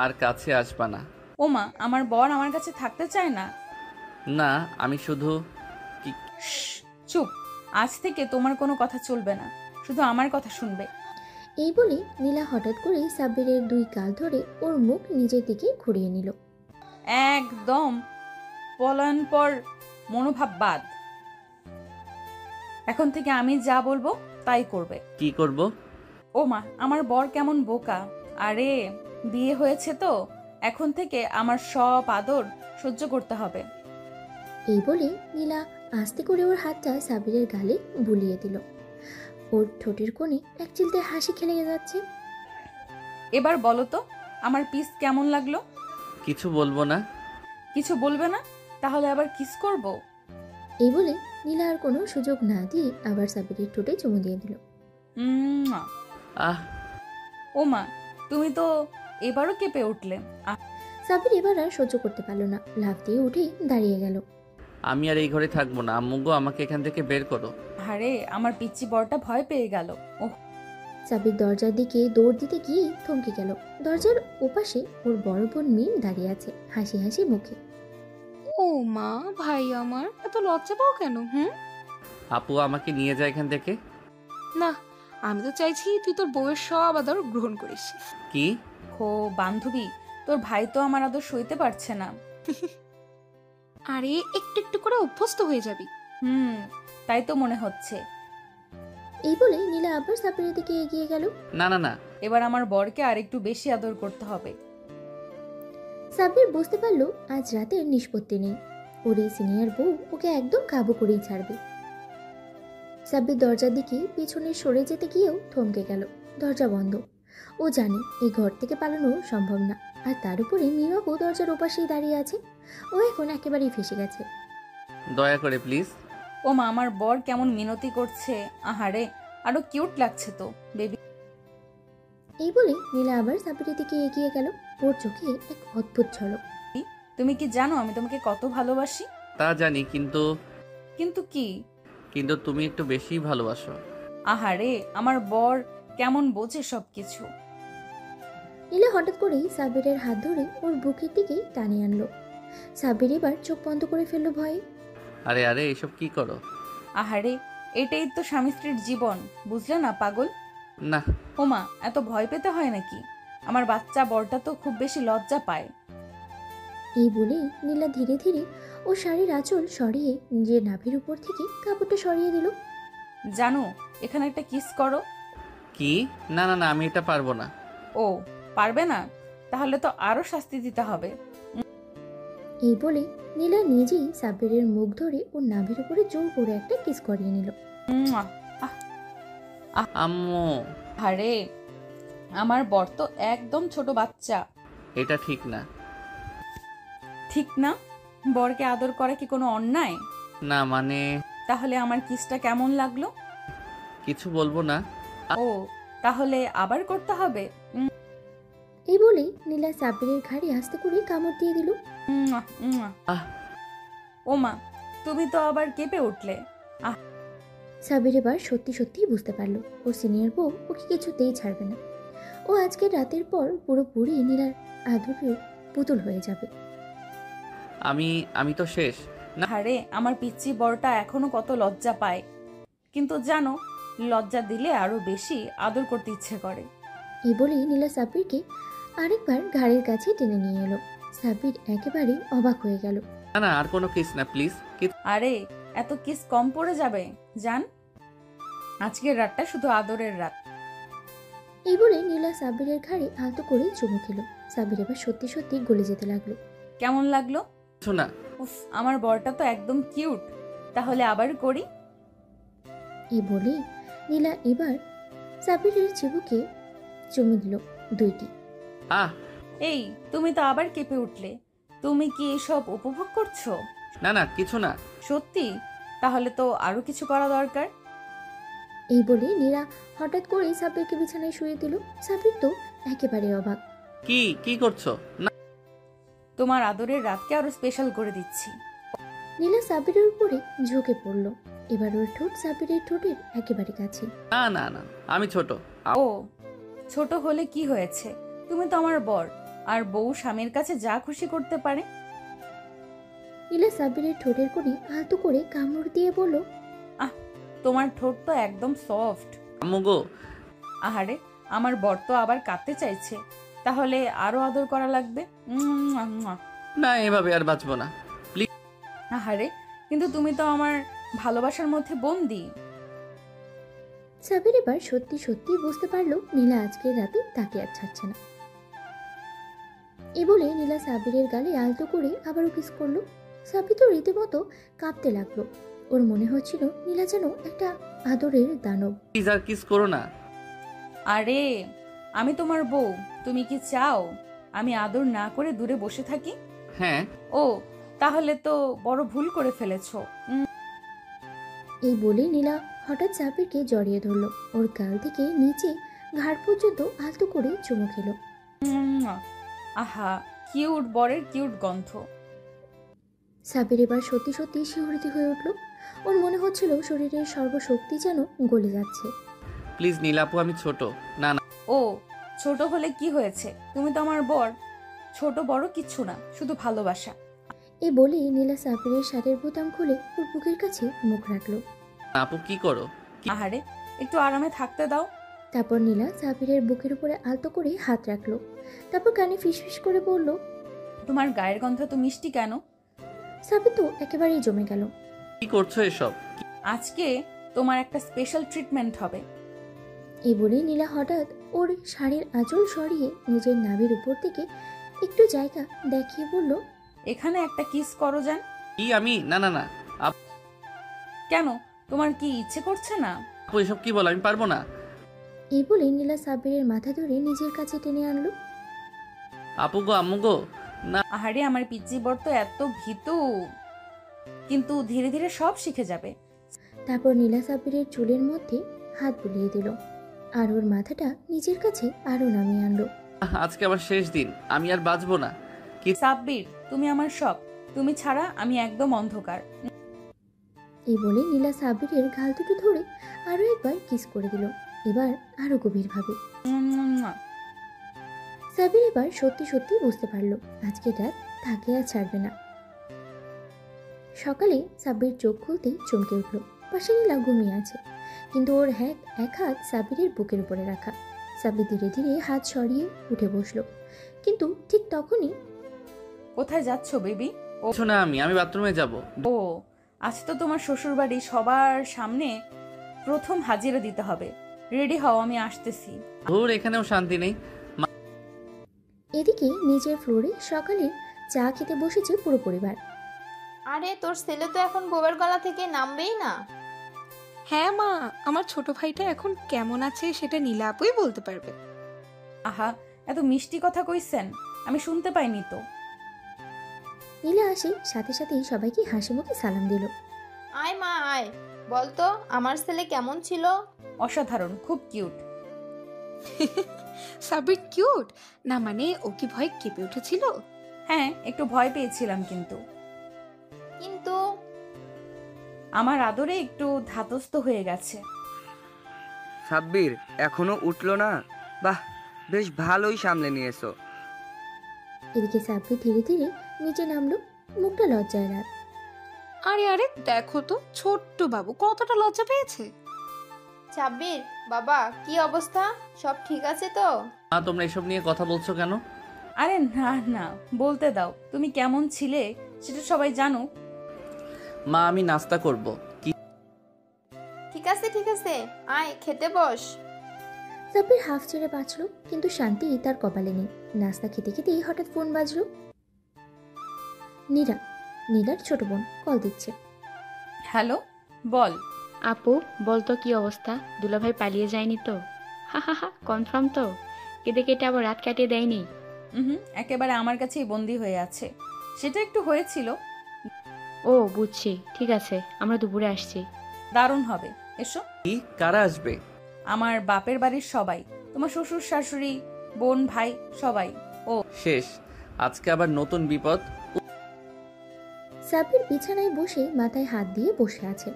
আর কাছে আসবা না। ওমা, আমার বর আমার কাছে থাকতে চায় না। না, আমি শুধু চুপ, আজ থেকে তোমার কোনো কথা চলবে না, শুধু আমার কথা শুনবে। এই বলে নীলা হঠাৎ করে সাব্বিরের দুই গাল ধরে ওর মুখ নিজের দিকে ঘুরিয়ে নিল। একদম পলায়নপর মনোভাব বাদ। এখন থেকে আমি যা বলবো তাই করবে। কি করব? ওমা, আমার বর কেমন বোকা। আরে, বিয়ে হয়েছে তো, এখন থেকে আমার সব আদর সহ্য করতে হবে। এই বলে নীলা আস্তে করে ওর হাতটা সাব্বিরের গালে বুলিয়ে দিল। ওর ঠোঁটের কোণে এক চিলতে হাসি খেলে যাচ্ছে। এবার বলো তো, আমার পিস কেমন লাগলো? কিছু বলবো না। কিছু বলবে না? তাহলে আবার কিস করব। এই বলে নীলা আর কোনো সুযোগ না দিয়ে আবার সাবিরের ঠোঁটে চুমু দিয়ে দিল। উম্মুয়া। আহ ও মা, তুমি তো এবারও কেঁপে উঠলে। সাবির এবার আর সহ্য করতে পারলো না, লাফ দিয়ে উঠেই দাঁড়িয়ে গেল। আমি আর এই ঘরে থাকবো না, আম্মু গো আমাকে এখান থেকে বের করো। আরে আমার পিচ্চি বরটা ভয় পেয়ে গেল। ওহ, সাবির দরজার দিকে দৌড় দিতে গিয়েই থমকে গেল। দরজার ওপাশে ওর বড় বোন মিম দাঁড়িয়ে আছে, হাসি হাসি মুখে। ও মা, ভাই আমার এত লজ্জা পাও কেন? আপু আমাকে নিয়ে যায় এখান থেকে। না, আমি তো চাইছি তুই তোর বউয়ের সব আদর গ্রহণ করিস। কি? হো বান্ধবী, তোর ভাই তো আমার আদর সইতে পারছে না। আরে একটু একটু করে অভ্যস্ত হয়ে যাবি। তাই তো মনে হচ্ছে। এই বলে নীলা আবার সাবিরের দিকে এগিয়ে গেল। না না না, এবার আমার বরকে আর একটু বেশি আদর করতে হবে। সাবির বুঝতে পারলো আজ রাতের নিষ্পত্তি নেই। ওর এই সিনিয়র বউ ওকে একদম কাবু করেই ছাড়বে। সাবির দরজার দিকে পিছনে সরে যেতে গিয়েও থমকে গেল। দরজা বন্ধ। ও জানে এই ঘর থেকে পালানো সম্ভব না। আর তার উপরে মিমাপু দরজার ওপাশেই দাঁড়িয়ে আছে। ও এখন একেবারেই ফেসে গেছে। দয়া করে প্লিজ। ও মা, আমার বর কেমন মিনতি করছে। আহারে, আরো কিউট লাগছে তো বেবি। এই বলে নীলা আবার সাবিরের দিকে এগিয়ে গেল। ওর চোখে এক অদ্ভুত ঝলক। তুমি কি জানো আমি তোমাকে কত ভালোবাসি? তা জানি, কিন্তু কিন্তু কি? কিন্তু তুমি একটু বেশি ভালোবাসো। আহারে, আমার বর কেমন বোঝে সবকিছু। নীলা হঠাৎ করেই সাবিরের হাত ধরে ওর বুকের দিকে টানে আনলো। সাবির এবার চোখ বন্ধ করে ফেললো ভয়ে। আরে আরে এসব কি করো? আহারে, এটাই তো স্বামী স্ত্রীর জীবন, বুঝলে না পাগল? না। ওমা, এত ভয় পেতে হয় নাকি? আমার বাচ্চা বরটা তো খুব বেশি লজ্জা পায়। এই বলে নীলা ধীরে ধীরে ও শাড়ির আঁচল সরিয়ে নিজের নাভির উপর থেকে কাপড়টা সরিয়ে দিল। জানো, এখানে একটা কিস করো। কি? না না না, আমি এটা পারবো না। ও, পারবে না? তাহলে তো আরো শাস্তি দিতে হবে। এই বলে নীলা নিজেই সাবিরের মুখ ধরে ওর নাভির উপরে জোর করে একটা কিস করিয়ে নিল। মুয়া। আম্মু। আরে, আমার বর তো একদম ছোট বাচ্চা। এটা ঠিক না। ঠিক না? বরকে আদর করা কি কোনো অন্যায়? না মানে তাহলে আমার কিসটা কেমন লাগলো? কিছু বলবো না। ও, তাহলে আবার করতে হবে? এই বলে নীলা সাবিরের ঘাড়ে আস্তে করে কামড় দিয়ে দিল। মুয়া, মুয়া। আহ। ওমা, তুমি তো আবার কেঁপে উঠলে। সাবির এবার সত্যি সত্যি বুঝতে পারলো ওর সিনিয়র বউ ওকে কিছুতেই ছাড়বে না। ও আজকের রাতের পর পুরোপুরি নীলার আদরে পুতুল হয়ে যাবে। আমি তো শেষ। আরে, আমার পিচ্চি বরটা এখনো কত লজ্জা পায়, কিন্তু জানো, লজ্জা দিলে আরো বেশি আদর করতে ইচ্ছে করে। এই বলেই নীলা সাবিরকে আরেকবার ঘাড়ের কাছে টেনে নিয়ে এলো। সাবির একেবারেই অবাক হয়ে গেল। না না, আর কোনো কিস না প্লিজ। আরে, এত কিস কম পড়ে যাবে জান। আজকের রাতটা শুধু আদরের রাত। এই বলে নীলা সাবিরের ঘাড়ে আলতো করে চুমু খেল। সাবির এবার সত্যি সত্যি গলে যেতে লাগলো। কেমন লাগলো? কিছু না। উফ, আমার বরটা তো একদম কিউট। তাহলে আবার করি। এই বলেই নীলা এবার সাবিরের চিবুকে চুমু দিল দুইটি। আহ। এই, তুমি তো আবার কেঁপে উঠলে। তুমি কি এসব উপভোগ করছো? না না, কিছু না। সত্যি? তাহলে তো আরো কিছু করা দরকার। এই বলে নীলা হঠাৎ করে সাবিরকে বিছানায় শুয়ে দিল। সাবির তো একেবারে অবাক। কি কি করছো? না। তোমার আদরের রাতকে আরো স্পেশাল করে দিচ্ছি। নীলা সাবিরের উপরে ঝুঁকে পড়ল। এবার ওর ঠোঁট সাবিরের ঠোঁটের একেবারে কাছে। না না না, আমি ছোট। ও, ছোট হলে কি হয়েছে? তুমি তো আমার বর, আর বউ স্বামীর কাছে যা খুশি করতে পারে। নীলা সাবিরের ঠোঁটের কোণে আলতো করে কামড় দিয়ে বলল, তোমার ঠোঁট তো একদম সফট। আম্মু গো। আহারে, আমার বর তো আবার কাঁদতে চাইছে। তাহলে আরো আদর করা লাগবে। মুয়া, মুয়া। না, এভাবে আর বাঁচবো না। আহারে, কিন্তু তুমি তো আমার ভালোবাসার মধ্যে বন্দি। সাবির এবার সত্যি সত্যি বুঝতে পারলো নীলা আজকের রাতে তাকে আর ছাড়ছে না। এই বলে নীলা সাবিরের গালে আলতো করে আবারও কিস করলো। সাবির তো রীতিমতো কাঁপতে লাগলো। ওর মনে হচ্ছিল নীলা যেন একটা আদরের দানব। প্লিজ আর কিস করো না। আরে, আমি তোমার বউ। তুমি কি চাও আমি আদর না করে দূরে বসে থাকি? হ্যাঁ। ও, তাহলে তো বড় ভুল করে ফেলেছো। এই বলে নীলা হঠাৎ সাব্বিরকে জড়িয়ে ধরলো। ওর গাল থেকে নিচে ঘাড় পর্যন্ত আলতো করে চুমু খেলো। মুয়া। আহা, কিউট বরের কিউট গন্ধ। সাব্বির এবার সত্যি সত্যি শিহরিত হয়ে উঠল। ওর মনে হচ্ছিল শরীরের সর্বশক্তি যেন গলে যাচ্ছে। প্লিজ নীলাপু, আমি ছোট। না না, ও ছোট হলে কি হয়েছে, তুমি তো আমার বর। ছোট বড় কিচ্ছু না, শুধু ভালোবাসা। এই বলে নীলা সাব্বিরের শাড়ির বোতাম খুলে ওর বুকের কাছে মুখ রাখলো। আপু কি করো? আহারে, একটু আরামে থাকতে দাও। তারপর নীলা সাব্বিরের বুকের উপরে আলতো করে হাত রাখলো। তারপর কানে ফিসফিস করে বলল, তোমার গায়ের গন্ধ তো মিষ্টি কেন? সাব্বির তো একেবারেই জমে গেল। কি করছো এসব? আজকে তোমার একটা স্পেশাল ট্রিটমেন্ট হবে। এই বলে নীলা হঠাৎ ওর শাড়ির আঁচল সরিয়ে নিজের নাভির উপর থেকে একটু জায়গা দেখিয়ে বলল, এখানে একটা কিস করো যান। কি আমি? না না না কেন, তোমার কি ইচ্ছে করছে না? আপু, এসব কি বলো? আমি পারবো না। এই বলে নীলা সাব্বিরের মাথা ধরে নিজের কাছে টেনে আনলো। আপু গো, আম্মু গো। না আহারে, আমার পিচ্চি বর তো এত ভীতু, কিন্তু ধীরে ধীরে সব শিখে যাবে। তারপর নীলা সাব্বিরের চুলের মধ্যে হাত বুলিয়ে দিল আর ওর মাথাটা নিজের কাছে আরো নামিয়ে আনলো। আজকে আমার শেষ দিন, আমি আর বাঁচবো না। সাব্বির, তুমি আমার সব। তুমি ছাড়া আমি একদম অন্ধকার। এই বলে নীলা সাব্বিরের গাল দুটো ধরে আরো একবার কিস করে দিল, এবার আরো গভীরভাবে। মুয়া। সাব্বির এবার সত্যি সত্যি বুঝতে পারলো আজকে রাত তাকে আর ছাড়বে না। সকালে সাব্বির চোখ খুলতেই চমকে উঠল। পাশে নীলা ঘুমিয়ে আছে, কিন্তু ওর এক হাত সাব্বিরের বুকের উপরে রাখা। সাব্বির ধীরে ধীরে হাত সরিয়ে উঠে বসলো, কিন্তু ঠিক তখনই কোথায় যাচ্ছ বেবি? কিছু না, আমি বাথরুমে যাব। ও, আজ তো তোমার শ্বশুর বাড়ি, সবার সামনে প্রথম হাজিরা দিতে হবে। রেডি হও, আমি আসতেছি। ধুর, এখানেও শান্তি নেই। এদিকে নিজের ফ্লোরে সকালে চা খেতে বসেছে পুরো পরিবার। আরে তোর ছেলে তো এখন বউয়ের গলা থেকে নামবেই না। হ্যাঁ মা, আমার ছোট ভাইটা এখন কেমন আছে সেটা নীলা আপুই বলতে পারবে। আহা, এত মিষ্টি কথা কইছেন, আমি শুনতে পাইনি তো। নীলা আসে সাথে সাথেই সবাইকে হাসি মুখে সালাম দিল। আয় মা আয়, বলতো আমার ছেলে কেমন ছিল? অসাধারণ, খুব কিউট। সাবির কিউট না মানে ও কি ভয় কেঁপে উঠেছিল? হ্যাঁ, একটু ভয় পেয়েছিলাম, কিন্তু কিন্তু আমার আদরে একটু ধাতস্থ হয়ে গেছে। সাব্বির এখনো উঠলো না? বাহ, বেশ ভালোই সামলে নিয়েছো। এদিকে সাব্বির ধীরে ধীরে নিচে নামলো, মুখটা লজ্জায় লাল। আরে আরে দেখো তো ছোট্ট বাবু কতটা লজ্জা পেয়েছে। সাব্বির বাবা, কি অবস্থা? সব ঠিক আছে তো? মা, তোমরা এসব নিয়ে কথা বলছো কেন? আরে না না, বলতে দাও। তুমি কেমন ছিলে সেটা সবাই জানুক। মা, আমি নাস্তা করব। কি? ঠিক আছে, আয় খেতে বস। সাব্বির হাফ ছেড়ে বাঁচলো, কিন্তু শান্তি তার কপালে নেই। নাস্তা খেতে খেতেই হঠাৎ ফোন বাজলো। নীলার ছোট বোন কল দিচ্ছে। হ্যালো, বল। আপু বলতো কি অবস্থা? দুলাভাই পালিয়ে যায়নি তো? হা হা হা, কনফার্ম তো? কেঁদে কেটে আবার রাত কাটিয়ে দেয়নি? একেবারে আমার কাছেই বন্দি হয়ে আছে। সেটা একটু হয়েছিল। ও বুঝছি, ঠিক আছে, আমরা দুপুরে আসছি। দারুণ হবে, এসো। কি? কারা আসবে? আমার বাপের বাড়ির সবাই, তোমার শ্বশুর শাশুড়ি, বোন ভাই সবাই। শেষ, আজকে আবার নতুন বিপদ। সাব্বির বিছানায় বসে মাথায় হাত দিয়ে বসে আছে।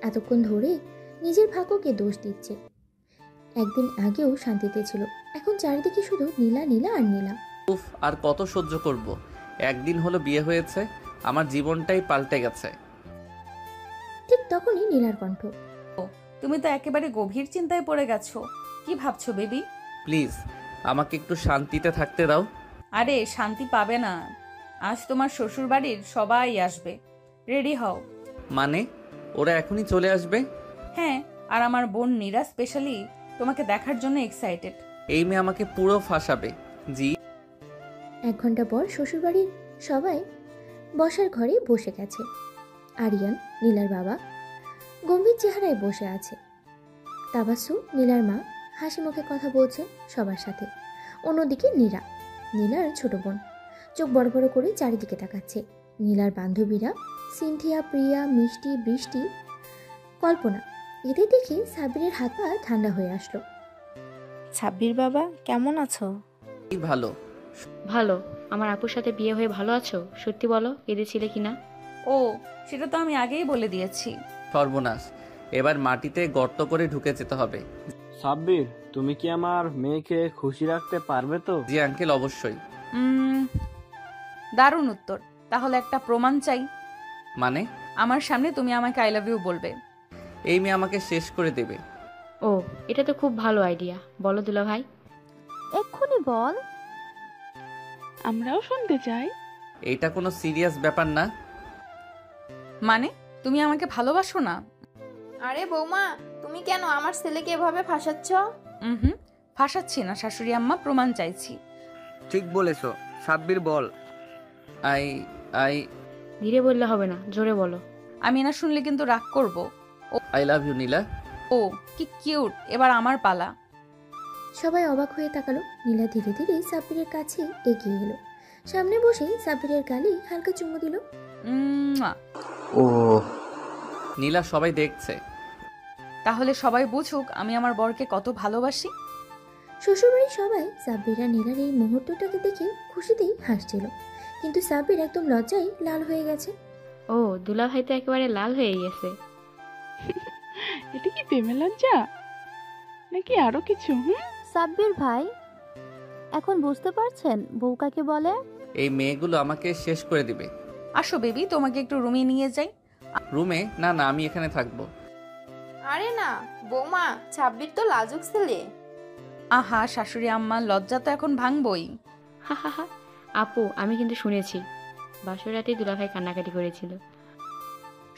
এতক্ষণ ধরে নিজের ভাগ্যকে দোষ দিচ্ছে। একদিন আগেও শান্তিতে ছিল, এখন চারিদিকে শুধু নীলা নীলা আর নীলা। উফ, আর কত সহ্য করব? একদিন হলো বিয়ে হয়েছে, আমার জীবনটাই পাল্টে গেছে। ঠিক তখনই নীলার কণ্ঠ। তুমি তো একেবারে গভীর চিন্তায় পড়ে গেছো। কি ভাবছো বেবি? প্লিজ আমাকে একটু শান্তিতে থাকতে দাও। আরে শান্তি পাবে না, আজ তোমার শ্বশুর বাড়ির সবাই আসবে। রেডি হও। মানে ওরা এখনই চলে আসবে? হ্যাঁ, আর আমার বোন নীরা স্পেশালি তোমাকে দেখার জন্য এক্সাইটেড। এই মেয়ে আমাকে পুরো ফাঁসাবে। জি। 1 ঘন্টা পর শ্বশুরবাড়ির সবাই বসার ঘরে বসে গেছে। আরিয়ান, নীলার বাবা, গম্ভীর চেহারায় বসে আছে। তাবাসু, নীলার মা, হাসি মুখে কথা বলছে সবার সাথে। অন্যদিকে নীলার ছোট বোন, চোখ বড় বড় করে চারিদিকে তাকাচ্ছে। নীলার বান্ধবীরা সিনথিয়া, প্রিয়া, মিষ্টি, বৃষ্টি কল্পনা। এদের দেখে সাব্বিরের হাত পা ঠান্ডা হয়ে আসলো। ছাব্বির বাবা কেমন আছো? এই ভালো। ভালো। আমার আপুর সাথে বিয়ে হয়ে ভালো আছো? সত্যি বলো, কেঁদেছিলে কিনা? ও, সেটা তো আমি আগেই বলে দিয়েছি। সর্বনাশ, এবার মাটিতে গর্ত করে ঢুকে যেতে হবে। সাব্বির, তুমি কি আমার মেয়েকে খুশি রাখতে পারবে তো? জি আঙ্কেল, অবশ্যই। দারুণ উত্তর। তাহলে একটা প্রমাণ চাই। মানে? আমার সামনে তুমি আমাকে আই লাভ ইউ বলবে। এই মেয়ে আমাকে শেষ করে দেবে। ও, এটা তো খুব ভালো আইডিয়া। বলো দুলা ভাই। এক্ষুনি বল। আমরাও শুনতে চাই। এটা কোনো সিরিয়াস ব্যাপার না। মানে তুমি আমাকে ভালোবাসো না? আরে বৌমা, তুমি কেন আমার ছেলেকে এভাবে ফাঁসাচ্ছ? হুম, ফাঁসাচ্ছি না শাশুড়ি আম্মা, প্রমাণ চাইছি। ঠিক বলেছো। সাব্বির বল। আই আই ধীরে বললে হবে না, জোরে বলো। আমি না শুনলে কিন্তু রাগ করব। আই লাভ ইউ নীলা। ও কি কিউট, এবার আমার পালা। সবাই অবাক হয়ে তাকালো। নীলা ধীরে ধীরে সাব্বিরের কাছে এগিয়ে এলো। সামনে বসে সাব্বিরের গালে হালকা চুমু দিল। ও নীলা, সবাই দেখছে। তাহলে সবাই বুঝুক আমি আমার বরকে কত ভালোবাসি। শ্বশুরবাড়ির সবাই সাব্বির আর নীলার এই মুহূর্তটাকে দেখে খুশিতেই হাসছিল, কিন্তু সাব্বির একদম লজ্জায় লাল হয়ে গেছে। ও, দুলা ভাই তো একেবারে লাল হয়ে গেছে। এটা কি প্রেমে লজ্জা নাকি আরো কিছু? সাব্বির ভাই, এখন বুঝতে পারছেন বউ কাকে বলে? এই মেয়েগুলো আমাকে শেষ করে দিবে। আসো বেবি, তোমাকে একটু রুমে নিয়ে যাই। রুমে? না না, আমি এখানে থাকবো। আরে না বৌমা, ছাব্বির তো লাজুক ছেলে। আহা শাশুড়ি আম্মা, লজ্জা তো এখন ভাঙবই। হা হা হা। আপু, আমি কিন্তু শুনেছি বাসর রাতে দুলা ভাই কান্নাকাটি করেছিল।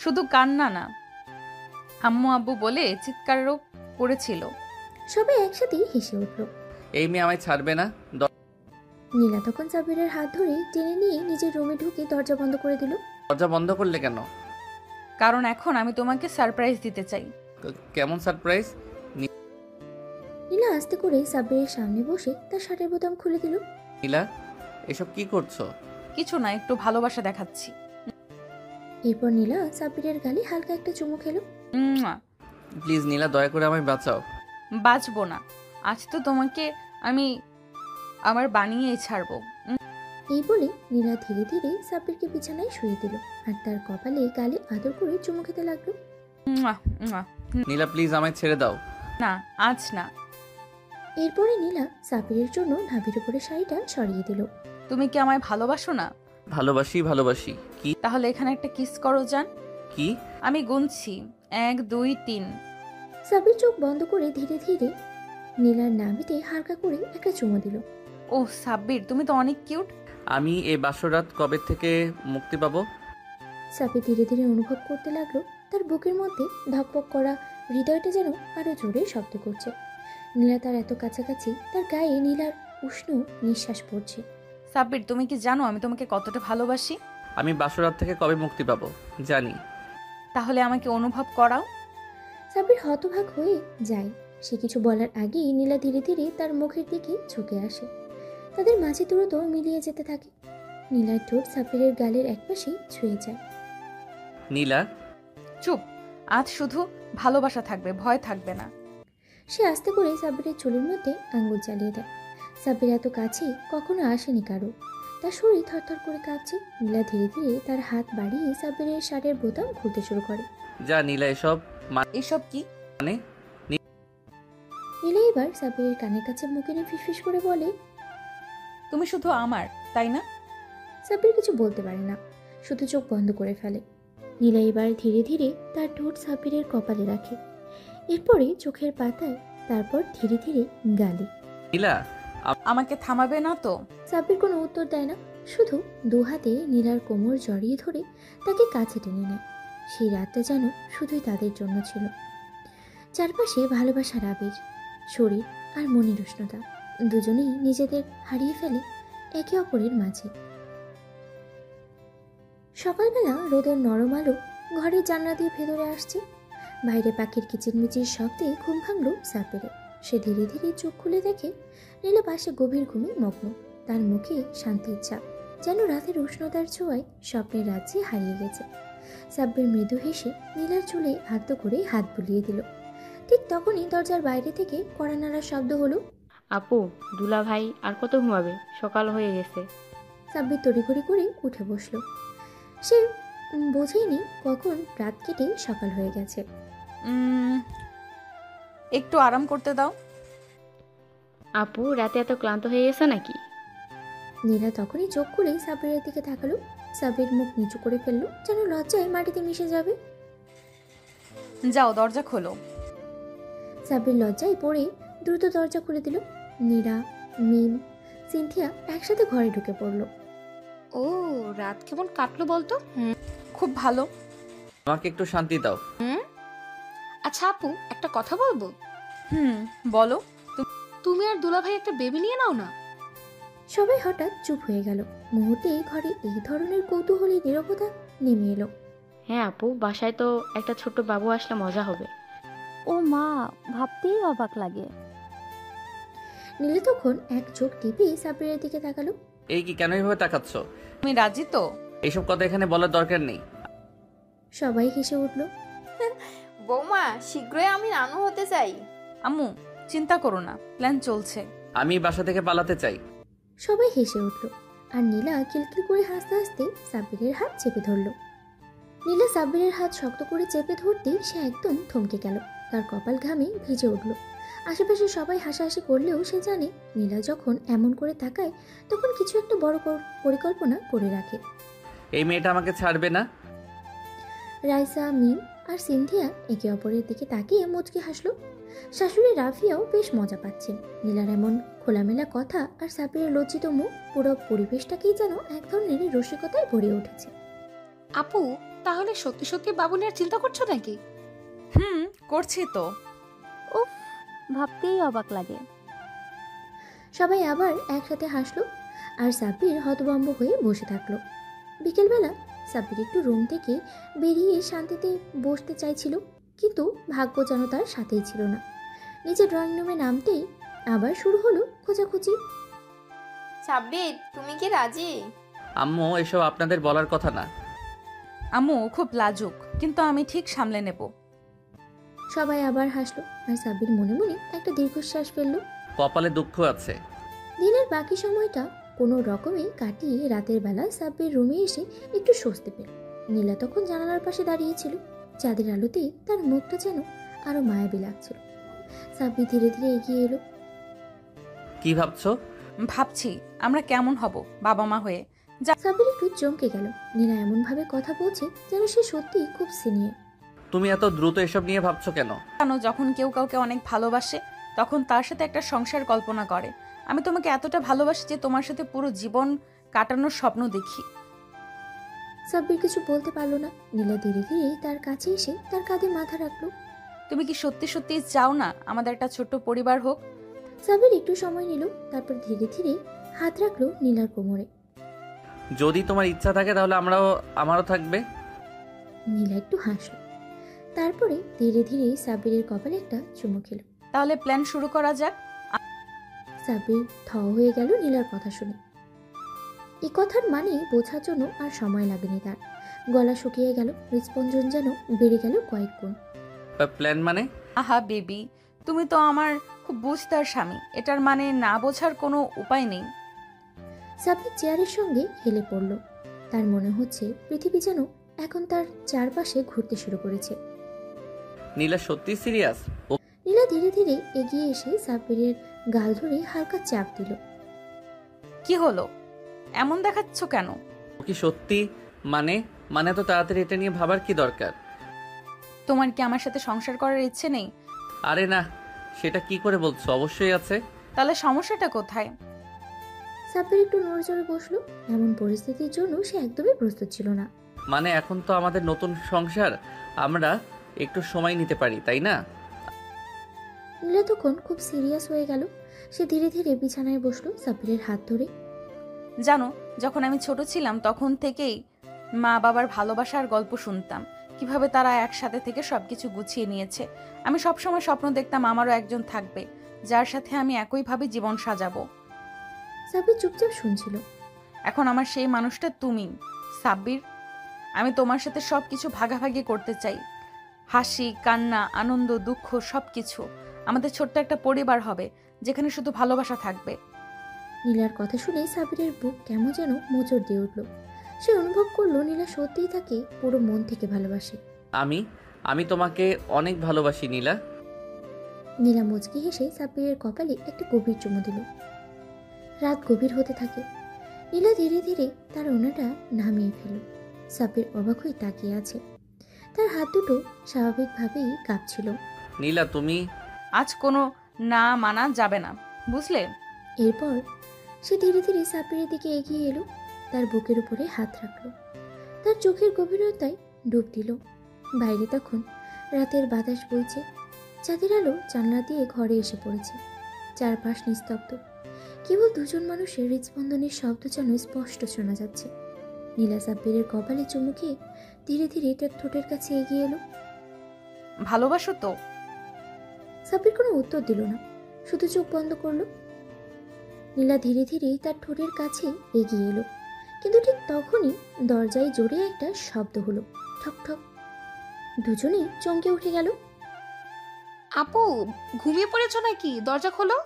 শুধু কান্না না, আম্মু আব্বু বলে চিৎকারও করেছিল। সবাই একসাথে হেসে উঠল। এই মেয়ে আমায় ছাড়বে না। নীলা তখন সাব্বিরের হাত ধরে টেনে নিয়ে নিজের রুমে ঢুকে দরজা বন্ধ করে দিল। দরজা বন্ধ করলে কেন? কারণ এখন আমি তোমাকে সারপ্রাইজ দিতে চাই। কেমন সারপ্রাইজ? নীলা আস্তে করে সাব্বিরের সামনে বসে তার শার্টের বোতাম খুলে দিল। নীলা, এসব কি করছো? কিছু না, একটু ভালোবাসা দেখাচ্ছি। এরপর নীলা সাব্বিরের গালে হালকা একটা চুমু খেলো। প্লিজ নীলা, দয়া করে আমায় বাঁচাও। বাঁচবো না, আজ তো তোমাকে আমি আমার বানিয়েই ছাড়বো। এই বলে নীলা ধীরে ধীরে সাব্বিরকে বিছানায় শুয়ে দিল আর তার কপালে গালে আদর করে চুমু খেতে লাগলো। নীলা প্লিজ আমায় ছেড়ে দাও। না, আজ না। এরপরে নীলা সাব্বিরের জন্য ঢাবির উপরে শাড়িটা সরিয়ে দিল। তুমি কি আমায় ভালোবাসো না? ভালোবাসি ভালোবাসি। কি? তাহলে এখানে একটা কিস করো জান। কি? আমি গুনছি, 1 2 3। সাব্বির চোখ বন্ধ করে ধীরে ধীরে নীলার নাভিতে হালকা করে একটা চুমু দিল। ও সাব্বির, তুমি তো অনেক কিউট। আমি এই বাসরাত কবে থেকে মুক্তি পাবো? সাব্বির ধীরে ধীরে অনুভব করতে লাগলো তার বুকের মধ্যে ধকপক করা হৃদয়টা যেন আরো জোরে শব্দ করছে। নীলা তার এত কাছাকাছি, তার গায়ে নীলার উষ্ণ নিঃশ্বাস পড়ছে। সাব্বির, তুমি কি জানো আমি তোমাকে কতটা ভালোবাসি? আমি বাসরাত থেকে কবে মুক্তি পাবো জানি। তাহলে আমাকে অনুভব করাও। সাব্বির হতবাক হয়ে যায়। সে কিছু বলার আগেই নীলা ধীরে ধীরে তার মুখের দিকে ঝুঁকে আসে। তাদের মাঝে দ্রুত মিলিয়ে যেতে থাকে। নীলার ঠোঁট সাব্বিরের গালের একপাশে ছুঁয়ে যায়। নীলা চুপ, আজ শুধু ভালোবাসা থাকবে, ভয় থাকবে না। সে আস্তে করে সাব্বিরের চুলের মধ্যে আঙ্গুল চালিয়ে দেয়। সাব্বির এত কাছে কখনো আসেনি কারো। তার শরীর থরথর করে কাঁপছে। নীলা ধীরে ধীরে তার হাত বাড়িয়ে সাব্বিরের শার্টের বোতাম খুলতে শুরু করে। যা নীলা, এসব কি? মানে? নীলা এবার সাব্বিরের কানের কাছে মুখে নিয়ে ফিসফিস করে বলে, তুমি শুধু আমার, তাই না? সাব্বির কিছু বলতে পারে না, শুধু চোখ বন্ধ করে ফেলে। নীলা এবার ধীরে ধীরে তার ঠোঁট সাব্বিরের কপালে রাখে, এরপরে চোখের পাতায়, তারপর ধীরে ধীরে গালে। নীলা, আমাকে থামাবে না তো? সাব্বির কোনো উত্তর দেয় না, শুধু দু হাতে নীলার কোমর জড়িয়ে ধরে তাকে কাছে টেনে নেয়। সেই রাতটা যেন শুধুই তাদের জন্য ছিল। চারপাশে ভালোবাসার আবির, শরীর আর মনের উষ্ণতা, দুজনেই নিজেদের হারিয়ে ফেলে একে অপরের মাঝে। সকালবেলা রোদের নরম আলো ঘরের জানলা দিয়ে ভেতরে আসছে। বাইরে পাখির কিচিরমিচির শব্দে ঘুম ভাঙল সাব্বিরের। সে ধীরে ধীরে চোখ খুলে দেখে নীলা পাশে গভীর ঘুমে মগ্ন। তার মুখে শান্তির ছাপ, যেন রাতের উষ্ণতার ছোঁয়ায় স্বপ্নের রাজ্যে হারিয়ে গেছে। সাব্বির মৃদু হেসে নীলার চুলে আলতো করে হাত বুলিয়ে দিল। ঠিক তখনই দরজার বাইরে থেকে কড়া নাড়ার শব্দ হলো। আপু, দুলা ভাই আর কত ঘুমাবে? সকাল হয়ে গেছে। সাব্বির তড়িঘড়ি করে উঠে বসল। সে বোঝেনি কখন রাত কেটে সকাল হয়ে গেছে। একটু আরাম করতে দাও। আপু, রাতে এত ক্লান্ত হয়ে গেছে নাকি? নীলা তখনই চোখ খুলেই সাব্বিরের দিকে তাকালো। সাব্বির মুখ নিচু করে ফেললো, যেন লজ্জায় মাটিতে মিশে যাবে। যাও, দরজা খোলো। সাব্বির লজ্জায় পড়ে দ্রুত দরজা খুলে দিল। নীরা, মিম, সিনথিয়া একসাথে ঘরে ঢুকে পড়লো। ও, রাত কেমন কাটলো বলতো? খুব ভালো। আমাকে একটু শান্তি দাও। আচ্ছা আপু, একটা কথা বলবো? বলো। তুমি আর দুলাভাই একটা বেবি নিয়ে নাও না। সবাই হঠাৎ চুপ হয়ে গেল। মুহূর্তেই ঘরে এই ধরনের কৌতূহলী নীরবতা নেমে এলো। হ্যাঁ আপু, বাসায় তো একটা ছোট্ট বাবু আসলে মজা হবে। ও মা, ভাবতেই অবাক লাগে। নীলা তখন এক চোখ টিপে সাব্বিরের দিকে তাকালো। এই কি, কেন এভাবে তাকাচ্ছ? তুমি রাজি তো? এইসব কথা এখানে বলার দরকার নেই। সবাই হেসে উঠল। বৌমা, শীঘ্রই আমি নানু হতে চাই। আম্মু, চিন্তা করো না, প্ল্যান চলছে। আমি বাসা থেকে পালাতে চাই। সবাই হেসে উঠল। আর নীলা কিলকিল করে হাসতে হাসতে সাব্বিরের হাত চেপে ধরল। নীলা সাব্বিরের হাত শক্ত করে চেপে ধরতেই সে একদম থমকে গেল। তার কপাল ঘামে ভিজে উঠল। আশেপাশে সবাই হাসাহাসি করলেও সে জানে নীলা যখন এমন করে তাকায় তখন কিছু একটা বড় পরিকল্পনা করে রাখে। এই মেয়েটা আমাকে ছাড়বে না। রাইসা, মিম আর সিনথিয়া একে অপরের দিকে তাকিয়ে মুচকি হাসলো। শাশুড়ি রাফিয়াও বেশ মজা পাচ্ছেন। নীলার এমন খোলামেলা কথা আর সাব্বিরের লজ্জিত মুখ পুরো পরিবেশটাকেই যেন এক ধরনের রসিকতায় ভরে উঠেছে। আপু, তাহলে সত্যি সত্যি বাবু নিয়ে চিন্তা করছো নাকি? করছি তো। উফ, ভাবতেই অবাক লাগে। সবাই আবার একসাথে হাসলো আর সাব্বির হতভম্ব হয়ে বসে থাকলো। বিকেলবেলা সাব্বির একটু রুম থেকে বেরিয়ে শান্তিতে বসতে চাইছিল, কিন্তু ভাগ্য যেন তার সাথেই ছিল না। নিচে ড্রয়িং রুমে নামতেই আবার শুরু হলো খোঁজাখুঁজি। সাব্বির, তুমি কি রাজি? আম্মু, এসব আপনাদের বলার কথা না। আম্মু খুব লাজুক, কিন্তু আমি ঠিক সামলে নেব। সবাই আবার হাসলো আর সাব্বির মনে মনে একটা দীর্ঘশ্বাস ফেললো। কপালে দুঃখ আছে। দিনের বাকি সময়টা কোনো রকমে কাটিয়ে রাতের বেলা সাব্বির রুমে এসে একটু স্বস্তি পেল। নীলা তখন জানালার পাশে দাঁড়িয়েছিল। চাঁদের আলোতেই তার মুখটা যেন আরো মায়াবী লাগছিল। সাব্বির ধীরে ধীরে এগিয়ে এলো। কি ভাবছো? ভাবছি আমরা কেমন হব বাবা মা হয়ে। সাব্বির একটু চমকে গেল। নীলা এমন ভাবে কথা বলছে যেন সে সত্যিই খুব সিনিয়র। তুমি এত দ্রুত এসব নিয়ে ভাবছো কেন? কেন, যখন কেউ কাউকে অনেক ভালোবাসে তখন তার সাথে একটা সংসার কল্পনা করে। আমি তোমাকে এতটা ভালোবাসি যে তোমার সাথে পুরো জীবন কাটানোর স্বপ্ন দেখি। সাব্বির কিছু বলতে পারলো না। নীলা ধীরে ধীরে তার কাছে এসে তার কাঁধে মাথা রাখলো। তুমি কি সত্যি সত্যি চাও না আমাদের একটা ছোট্ট পরিবার হোক? সাব্বির একটু সময় নিল, তারপর ধীরে ধীরে হাত রাখলো নীলার কোমরে। যদি তোমার ইচ্ছা থাকে তাহলে আমারও থাকবে। নীলা একটু হাসল, তারপরে ধীরে ধীরে সাব্বিরের কপালে একটা চুমু খেল। তাহলে প্ল্যান শুরু করা যাক। সাব্বির থ হয়ে গেল নীলার কথা শুনে। এই কথার মানে বোঝার জন্য আর সময় লাগেনি তার। গলা শুকিয়ে গেল, হৃৎস্পন্দন যেন বেড়ে গেল কয়েক গুণ। প্ল্যান মানে? আহা বেবি, তুমি তো আমার খুব বুঝতার স্বামী, এটার মানে না বোঝার কোনো উপায় নেই। সাব্বির চেয়ারের সঙ্গে হেলে পড়ল। তার মনে হচ্ছে পৃথিবী যেন এখন তার চারপাশে ঘুরতে শুরু করেছে। নীলা সত্যি সিরিয়াস? নীলা ধীরে ধীরে এগিয়ে এসে সাব্বিরের গাল ধরে হালকা চাপ দিল। কি হলো, এমন দেখাচ্ছ কেন? ও কি সত্যি? মানে তো তাড়াতাড়ি এটা নিয়ে ভাবার কি দরকার? তোমার কি আমার সাথে সংসার করার ইচ্ছে নেই? আরে না, সেটা কি করে বলছো? অবশ্যই আছে। তাহলে সমস্যাটা কোথায়? সাব্বির একটু নড়চড়ে বসলো। এমন পরিস্থিতির জন্য সে একদমই প্রস্তুত ছিল না। মানে এখন তো আমাদের নতুন সংসার, আমরা একটু সময় নিতে পারি, তাই না? নীলা তখন খুব সিরিয়াস হয়ে গেল। সে ধীরে ধীরে বিছানায় বসলো সাব্বিরের হাত ধরে। জানো, যখন আমি ছোট ছিলাম তখন থেকেই মা বাবার ভালোবাসার গল্প শুনতাম, কিভাবে তারা একসাথে থেকে সবকিছু গুছিয়ে নিয়েছে। আমি সবসময় স্বপ্ন দেখতাম আমারও একজন থাকবে, যার সাথে আমি একইভাবে জীবন সাজাবো। সাব্বির চুপচাপ শুনছিল। এখন আমার সেই মানুষটা তুমি, সাব্বির। আমি তোমার সাথে সব কিছু ভাগাভাগি করতে চাই। হাসি, কান্না, আনন্দ, দুঃখ সব কিছু। আমাদের ছোট্ট একটা পরিবার হবে যেখানে শুধু ভালোবাসা থাকবে। নীলার কথা শুনে সাবিরের বুক কেমন যেন মোচড় দিয়ে উঠল। সে অনুভব করলো নীলা সত্যিই তাকে পুরো মন থেকে ভালোবাসে। আমি আমি তোমাকে অনেক ভালোবাসি নীলা। নীলা মুচকি হেসে সাব্বিরের কপালে একটা গভীর চুমু দিল। রাত গভীর হতে থাকে। নীলা ধীরে ধীরে তার ওনাটা নামিয়ে ফেলল। সাব্বির অবাক হয়ে তাকিয়ে আছে। তার হাত দুটো স্বাভাবিকভাবেই কাঁপছিল। নীলা তুমি আজ কোনো না মানা যাবে না, বুঝলে? এরপর সে ধীরে ধীরে সাব্বিরের দিকে এগিয়ে এলো, তার বুকের উপরে হাত রাখলো, তার চোখের গভীরতায় ডুব দিল। বাইরে তখন রাতের বাতাস বইছে, চাঁদের আলো জানলা দিয়ে ঘরে এসে পড়েছে। চারপাশ নিস্তব্ধ, কেবল দুজন মানুষের হৃদস্পন্দনের শব্দ যেন স্পষ্ট শোনা যাচ্ছে। নীলা সাব্বিরের কপালে চুমু খেয়ে ধীরে ধীরে তার ঠোঁটের কাছে এগিয়ে এলো। ভালোবাসো তো? সাব্বির কোনো উত্তর দিল না, শুধু চোখ বন্ধ করলো। নীলা ধীরে ধীরে তার ঠোঁটের কাছে এগিয়ে এলো, কিন্তু ঠিক তখনই দরজায় জোরে একটা শব্দ হলো, ঠক ঠক। দুজনেই চমকে উঠে গেল। আপু, ঘুমিয়ে পড়েছো নাকি? দরজা খোলো।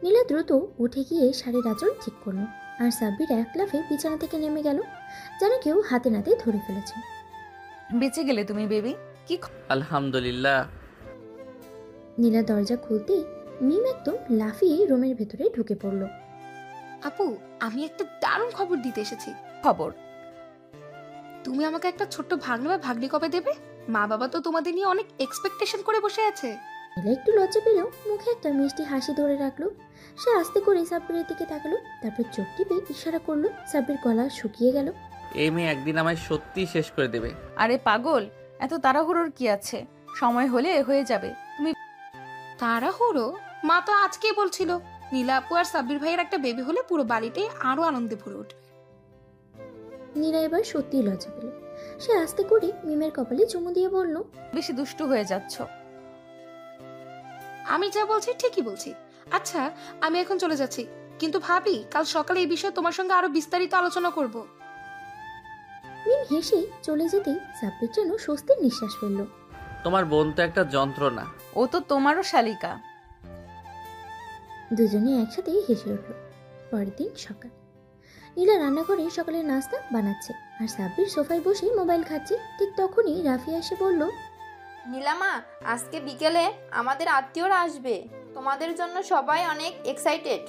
নীলা দ্রুত উঠে গিয়ে শাড়ির আঁচল ঠিক করলো, আর সাব্বির এক লাফে বিছানা থেকে নেমে গেল, যেন কেউ হাতে নাতে ধরে ফেলেছে। বেঁচে গেলে তুমি বেবি। কি আলহামদুলিল্লাহ। নীলা দরজা খুলতেই মিম একদম লাফিয়ে রুমের ভেতরে ঢুকে পড়ল। আপু, আমি একটা দারুণ খবর দিতে এসেছি। খবর? তুমি আমাকে একটা ছোট্ট ভাগ্নে বা ভাগ্নি কবে দেবে? মা বাবা তো তোমাদের নিয়ে অনেক এক্সপেকটেশন করে বসে আছে। নীলা একটু লজ্জা পেলেও মুখে একটা মিষ্টি হাসি ধরে রাখলো। সে আস্তে করে সাব্বিরের দিকে তাকালো, তারপর চোখ টিপে ইশারা করলো। সাব্বির গলা শুকিয়ে গেল। এই মেয়ে একদিন আমায় সত্যি শেষ করে দেবে। আরে পাগল, এত তাড়াহুড়োর কি আছে? সময় হলে হয়ে যাবে। তুমি তাড়াহুড়ো? মা তো আজকেই বলছিল নীলা আপু আর সাব্বির ভাইয়ের একটা বেবি হলে পুরো বাড়িটাই আরো আনন্দে ভরে উঠবে। নীলা এবার সত্যিই লজ্জা পেল। সে আস্তে করে মিমের কপালে চুমু দিয়ে বলল, বেশি দুষ্টু হয়ে যাচ্ছ। আমি যা বলছি ঠিকই বলছি। আচ্ছা, আমি এখন চলে যাচ্ছি, কিন্তু ভাবি কাল সকালে এই বিষয়ে তোমার সঙ্গে আরো বিস্তারিত আলোচনা করব। মিম হেসে চলে যেতেই সাব্বির যেন স্বস্তির নিঃশ্বাস ফেলল। তোমার বোন তো একটা যন্ত্রণা। ও তো তোমারও শালিকা। দুজনে একসাথে হেসে উঠল। পরের দিন সকাল। নীলা রান্নাঘরে সকালের নাস্তা বানাচ্ছে, আর সাব্বির সোফায় বসে মোবাইল খাচ্ছে। ঠিক তখনই রাফিয়া এসে বলল, নীলামা, আজকে বিকেলে আমাদের আত্মীয়রা আসবে, তোমাদের জন্য সবাই অনেক এক্সাইটেড।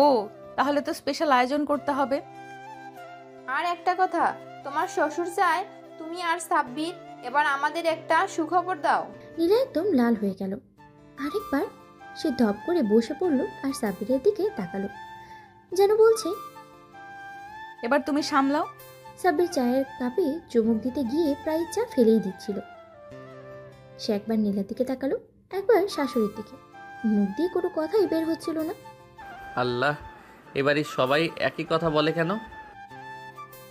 ও, তাহলে তো স্পেশাল আয়োজন করতে হবে। আর একটা কথা, তোমার শ্বশুর চায় তুমি আর সাব্বির এবার আমাদের একটা সুখবর দাও। নীলা একদম লাল হয়ে গেল। আরেকবার সে ধপ করে বসে পড়ল আর সাব্বিরের দিকে তাকালো, যেন বলছে, এবার তুমি সামলাও। সাব্বির চায়ের কাপে চুমুক দিতে গিয়ে প্রায় চা ফেলেই দিচ্ছিল। সে একবার নীলার দিকে তাকালো, একবার শাশুড়ির দিকে। মুখ দিয়ে কোনো কথাই বের হচ্ছিল না। আল্লাহ, এবারে সবাই একই কথা বলে কেন?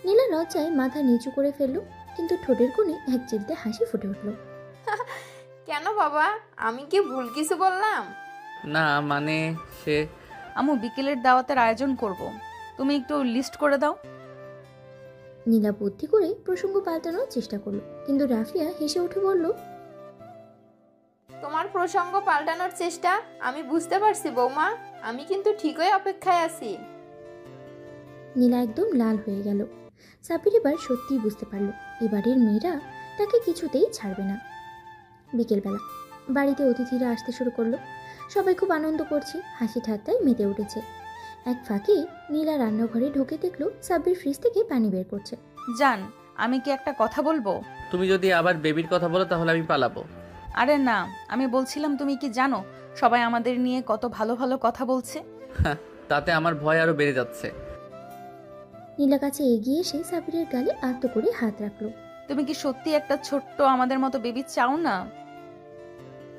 নীলা লজ্জায় মাথা নিচু করে ফেলল, কিন্তু ঠোঁটের কোণে এক চিলতে হাসি ফুটে উঠল। কেন বাবা, আমি কি ভুল কিছু বললাম? না মানে সে আম্মু বিকেলের দাওয়াতের আয়োজন করব, তুমি একটু লিস্ট করে দাও। নীলা বুদ্ধি করে প্রসঙ্গ পাল্টানোর চেষ্টা করলো, কিন্তু রাফিয়া হেসে উঠে বলল, তোমার প্রসঙ্গ পাল্টানোর চেষ্টা আমি বুঝতে পারছি বৌমা, আমি কিন্তু ঠিকই অপেক্ষায় আছি। নীলা একদম লাল হয়ে গেল। সাব্বির এবার সত্যিই বুঝতে পারল এবারের মেয়েরা তাকে কিছুতেই ছাড়বে না। বিকেলবেলা বাড়িতে অতিথিরা আসতে শুরু করলো। সবাই খুব আনন্দ করছে, হাসি ঠাট্টায় মেতে উঠেছে। এক ফাঁকে নীলা রান্নাঘরে ঢুকে দেখলো সাব্বির ফ্রিজ থেকে পানি বের করছে। জান, আমি কি একটা কথা বলবো? তুমি যদি আবার বেবির কথা বলো তাহলে আমি পালাবো। আরে না, আমি বলছিলাম তুমি কি জানো সবাই আমাদের নিয়ে কত ভালো ভালো কথা বলছে। তাতে আমার ভয় আরো বেড়ে যাচ্ছে। নীলা কাছে এগিয়ে এসে সাব্বিরের গালে আলতো করে হাত রাখলো। তুমি কি সত্যি একটা ছোট্ট আমাদের মতো বেবি চাও না?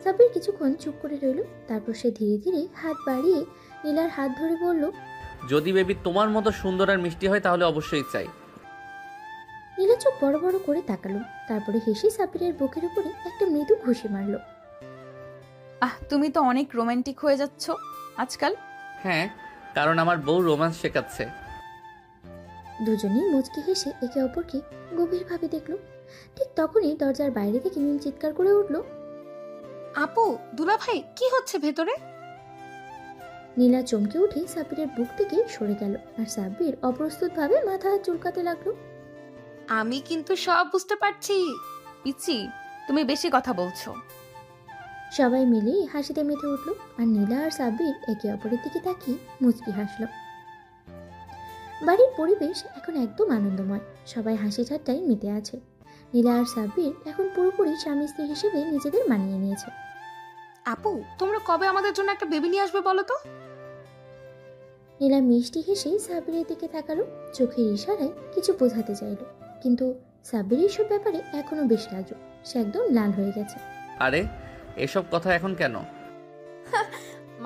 সাব্বির কিছুক্ষণ চুপ করে রইল, তারপর সে ধীরে ধীরে হাত বাড়িয়ে নীলার হাত ধরে বলল, যদি বেবি তোমার মতো সুন্দর আর মিষ্টি হয় তাহলে অবশ্যই চাই। নীলা চোখ বড় বড় করে তাকালো, তারপরে হেসে সাব্বিরের বুকের উপরে একটা মৃদু ঘুষি মারলো। তুমি তো অনেক রোমান্টিক হয়ে যাচ্ছ আজকাল। হ্যাঁ, কারণ আমার বউ রোম্যান্স শেখাচ্ছে। দুজনেই মুচকি হেসে একে অপরকে গভীরভাবে দেখলো। ঠিক তখনই দরজার বাইরে থেকে মিম চিৎকার করে উঠল, আপু, দুলাভাই, কি হচ্ছে ভেতরে? নীলা চমকে উঠে সাব্বিরের বুক থেকে সরে গেল, আর সাব্বির অপ্রস্তুতভাবে মাথা চুলকাতে লাগলো। আমি কিন্তু সব বুঝতে পারছি। পিচি, তুমি বেশি কথা বলছো। সবাই মিলে হাসিতে মেতে উঠল, আর নীলা আর সাব্বির একে অপরের দিকে তাকিয়ে মুচকি হাসল। বাড়ির পরিবেশ এখন একদম আনন্দময়, সবাই হাসি ঠাট্টায় মেতে আছে। নীলা আর সাব্বির এখন পুরোপুরি স্বামী স্ত্রী হিসেবে নিজেদের মানিয়ে নিয়েছে। আপু, তোমরা কবে আমাদের জন্য একটা বেবি নিয়ে আসবে বলো তো? নীলা মিষ্টি হেসে সাব্বিরের দিকে তাকালো, চোখের ইশারায় কিছু বোঝাতে চাইল, কিন্তু সাব্বির এইসব ব্যাপারে এখনো বেশ লাজুক। সে একদম লাল হয়ে গেছে। আরে এসব কথা এখন কেন?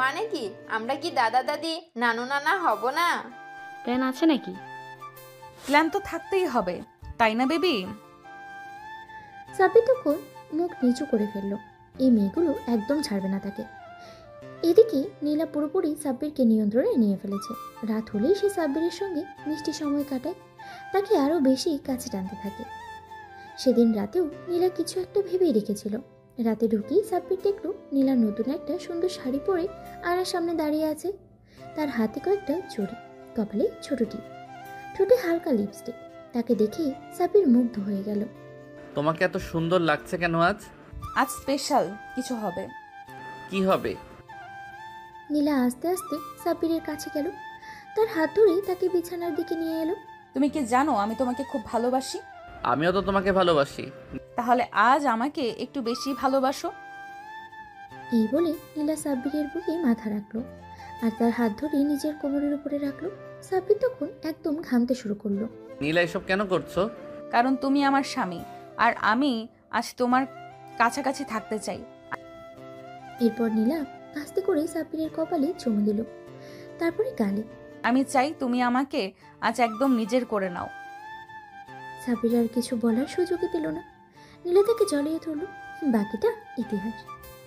মানে কি, আমরা কি দাদা দাদি নানু নানা হব না? প্ল্যান আছে নাকি? প্ল্যান তো থাকতেই হবে, তাই না বেবি? সাব্বির তখন মুখ নিচু করে ফেলল। এই মেয়েগুলো একদম ছাড়বে না তাকে। এদিকে নীলা পুরোপুরি সাব্বিরকে নিয়ন্ত্রণে নিয়ে ফেলেছে। রাত হলেই সে সাব্বিরের সঙ্গে মিষ্টি সময় কাটায়, তাকে আরও বেশি কাছে টানতে থাকে। সেদিন রাতেও নীলা কিছু একটা ভেবেই রেখেছিল। রাতে ঢুকেই সাব্বির দেখল নীলা নতুন একটা সুন্দর শাড়ি পরে আয়নার সামনে দাঁড়িয়ে আছে। তার হাতে কয়েকটা চুড়ি, কপালে ছোট টিপ, ঠোঁটে হালকা লিপস্টিক। তাকে দেখে সাব্বির মুগ্ধ হয়ে গেল। তোমাকে এত সুন্দর লাগছে কেন আজ? আজ স্পেশাল কিছু হবে। কি হবে? নীলা আস্তে আস্তে সাব্বিরের কাছে গেল, তার হাত ধরে তাকে বিছানার দিকে নিয়ে এলো। তুমি কি জানো আমি তোমাকে খুব ভালোবাসি? আমিও তো তোমাকে ভালোবাসি। তাহলে আজ আমাকে একটু বেশি ভালোবাসো। এই বলে নীলা সাব্বিরের বুকে মাথা রাখলো, আর তার হাত ধরে নিজের কোমরের উপরে রাখলো। সাব্বির তখন একদম ঘামতে শুরু করলো। নীলা এসব কেন করছো? কারণ তুমি আমার স্বামী, আর আমি আজ তোমার কাছাকাছি থাকতে চাই। এরপর নীলা আস্তে করে সাব্বিরের কপালে চুমু দিল, তারপরে গালে। আমি চাই তুমি আমাকে আজ একদম নিজের করে নাও। সাব্বির আর কিছু বলার সুযোগই পেল না। নীলা তাকে জড়িয়ে ধরল। বাকিটা ইতিহাস।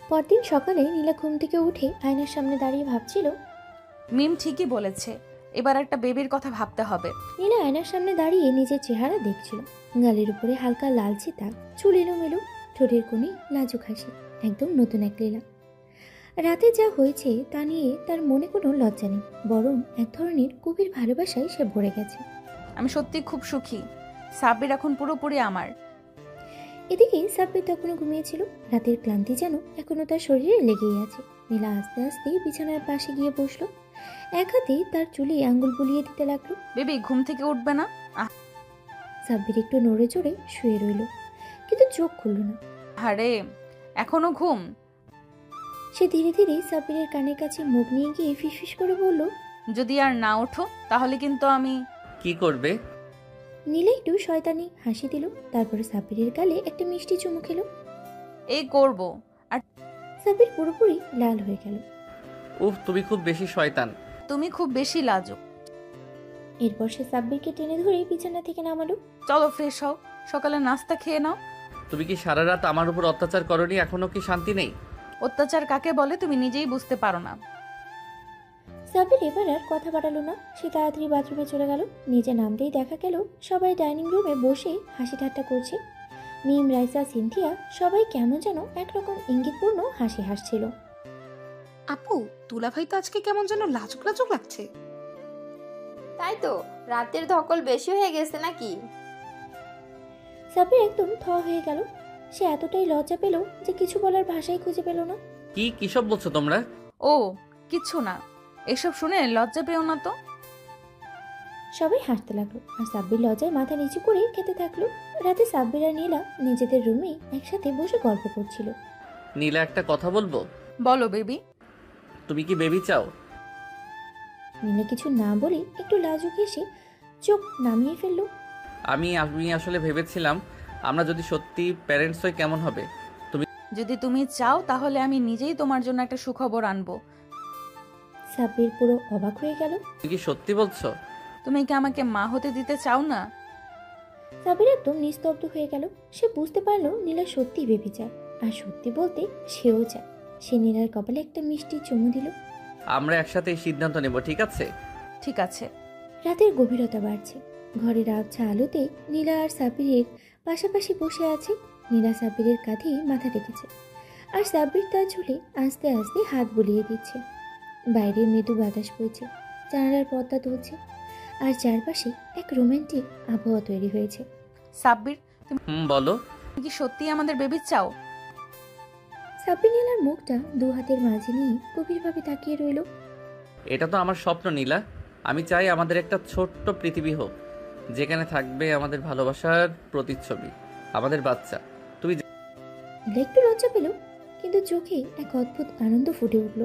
পরদিন সকালে নীলা ঘুম থেকে উঠে আয়নার সামনে দাঁড়িয়ে ভাবছিল, মিম ঠিকই বলেছে, এবার একটা বেবির কথা ভাবতে হবে। নীলা আয়নার সামনে দাঁড়িয়ে নিজের চেহারা দেখছিল। গালের উপরে হালকা লালচে দাগ, চুল এলোমেলো, ঠোঁটের কোণে লাজুক হাসি, একদম নতুন এক লীলা। রাতে যা হয়েছে তা নিয়ে তার মনে কোনো লজ্জা নেই, বরং এক ধরনের গভীর ভালোবাসায় সে ভরে গেছে। আমি সত্যি খুব সুখী। সাব্বির এখন পুরোপুরি আমার। এদিকে সাব্বির তখনও ঘুমিয়েছিল। রাতের ক্লান্তি যেন এখনো তার শরীরে লেগেই আছে। নীলা আস্তে আস্তে বিছানার পাশে গিয়ে বসলো, এক হাতে তার চুলে আঙ্গুল বুলিয়ে দিতে লাগলো। বেবি ঘুম থেকে উঠবে না? সাব্বির একটু নড়ে চড়ে শুয়ে রইল, কিন্তু চোখ খুলল না। আরে এখনো ঘুম? সে ধীরে ধীরে সাব্বিরের কানের কাছে মুখ নিয়ে গিয়ে ফিসফিস করে বলল, যদি আর না ওঠো তাহলে কিন্তু আমি। কি করবে? নীলা একটু শয়তানি হাসি দিল, তারপরে সাব্বিরের গালে একটা মিষ্টি চুমু খেলো। এই করব। আর সাব্বির পুরোপুরি লাল হয়ে গেল। উফ, তুমি খুব বেশি শয়তান। তুমি খুব বেশি লাজুক। এরপর সে সাব্বিরকে টেনে ধরে বিছানা থেকে নামালো। চলো ফ্রেশ হও, সকালে নাস্তা খেয়ে নাও। তুমি কি সারা রাত আমার উপর অত্যাচার করনি? এখনো কি শান্তি নেই? অত্যাচার কাকে বলে তুমি নিজেই বুঝতে পারো না। সাব্বির এবার আর কথা বাড়ালো না। সে তাড়াতাড়ি বাথরুমে চলে গেল। নিচে নামতেই দেখা গেল সবাই ডাইনিং রুমে বসে হাসি ঠাট্টা করছে। মিম, রাইসা, সিনথিয়া সবাই কেমন যেন একরকম ইঙ্গিতপূর্ণ হাসি হাসছিল। আপু, দুলাভাই তো আজকে কেমন যেন লাজুক লাজুক লাগছে। তাই তো, রাতের ধকল বেশি হয়ে গেছে নাকি? সাব্বির একদম থ হয়ে গেল। সে এতটাই লজ্জা পেল যে কিছু বলার ভাষাই খুঁজে পেল না। কিসব বলছো তোমরা? ও কিচ্ছু না, এসব শুনে লজ্জা পেও না তো। সবাই হাসতে লাগলো, আর সাব্বির লজ্জায় মাথা নিচু করে খেতে থাকলো। রাতে সাব্বির আর নীলা নিজেদের রুমে একসাথে বসে গল্প করছিল। নীলা, একটা কথা বলবো? বলো বেবি। তুমি কি বেবি চাও? নীলা কিছু না বলে একটু লাজুক হেসে চোখ নামিয়ে ফেললো। আমি আসলে ভেবেছিলাম আমরা যদি সত্যি প্যারেন্টস হই কেমন হবে। যদি তুমি চাও তাহলে আমি নিজেই তোমার জন্য একটা সুখবর আনবো। সাব্বির পুরো অবাক হয়ে গেল। তুমি কি সত্যি বলছো? তুমি কি আমাকে মা হতে দিতে চাও না? সাব্বির একদম নিস্তব্ধ হয়ে গেল। সে বুঝতে পারলো নীলা সত্যি বেবি চায়, আর সত্যি বলতে সেও চায়। সে নীলার কপালে একটা মিষ্টি চুমু দিল। আমরা একসাথে এই সিদ্ধান্ত নেব, ঠিক আছে? ঠিক আছে। রাতের গভীরতা বাড়ছে। ঘরের আবছা আলোতে নীলা আর সাব্বিরের পাশাপাশি বসে আছে। নীলা সাব্বিরের কাঁধে মাথা রেখেছে, আর সাব্বির তার ঝুলে আস্তে আস্তে হাত বুলিয়ে দিচ্ছে। বাইরে মৃদু বাতাস বইছে, জানালার পর্দা তুলছে, আর চারপাশে এক রোমান্টিক আবহাওয়া তৈরি হয়েছে। সাব্বির, বলো। তুমি কি সত্যি আমাদের বেবি চাও? সাব্বির নীলার মুখটা দু হাতের মাঝে নিয়ে গভীরভাবে তাকিয়ে রইল। এটা তো আমার স্বপ্ন নীলা। আমি চাই আমাদের একটা ছোট্ট পৃথিবী হোক, যেখানে থাকবে আমাদের ভালোবাসার প্রতিচ্ছবি, আমাদের বাচ্চা। নীলা একটু লজ্জা পেল, কিন্তু চোখে এক অদ্ভুত আনন্দ ফুটে উঠল।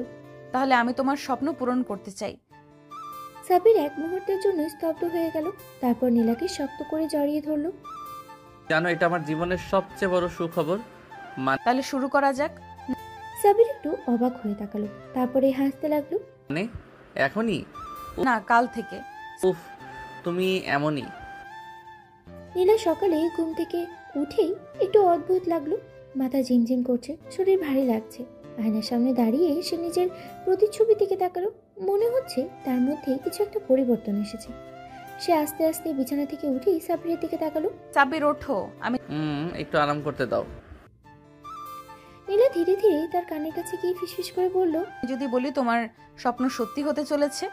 তাহলে আমি তোমার স্বপ্ন পূরণ করতে চাই। সাব্বির এক মুহূর্তের জন্য স্তব্ধ হয়ে গেল, তারপর নীলাকে শক্ত করে জড়িয়ে ধরল। জানো, এটা আমার জীবনের সবচেয়ে বড় সুখবর। তাহলে শুরু করা যাক। সাব্বির একটু অবাক হয়ে তাকালো, তারপরে হাসতে লাগলো। মানে এখনই? না, কাল থেকে। উফ, তুমি এমনই। নীলা সকালে ঘুম থেকে উঠেই একটু অদ্ভুত লাগলো, মাথা ঝিমঝিম করছে, শরীর ভারী লাগছে। আয়নার সামনে দাঁড়িয়ে সে নিজের প্রতিচ্ছবি দিকে তাকালো। মনে হচ্ছে তার মধ্যে কিছু একটা পরিবর্তন এসেছে। সে আস্তে আস্তে বিছানা থেকে উঠেই সাব্বিরের দিকে তাকালো। সাব্বির, ওঠো, আমি একটু আরাম করতে দাও। নীলা ধীরে ধীরে তার কানের কাছে গিয়ে ফিসফিস করে বলল, যদি বলি তোমার স্বপ্ন সত্যি হতে চলেছে।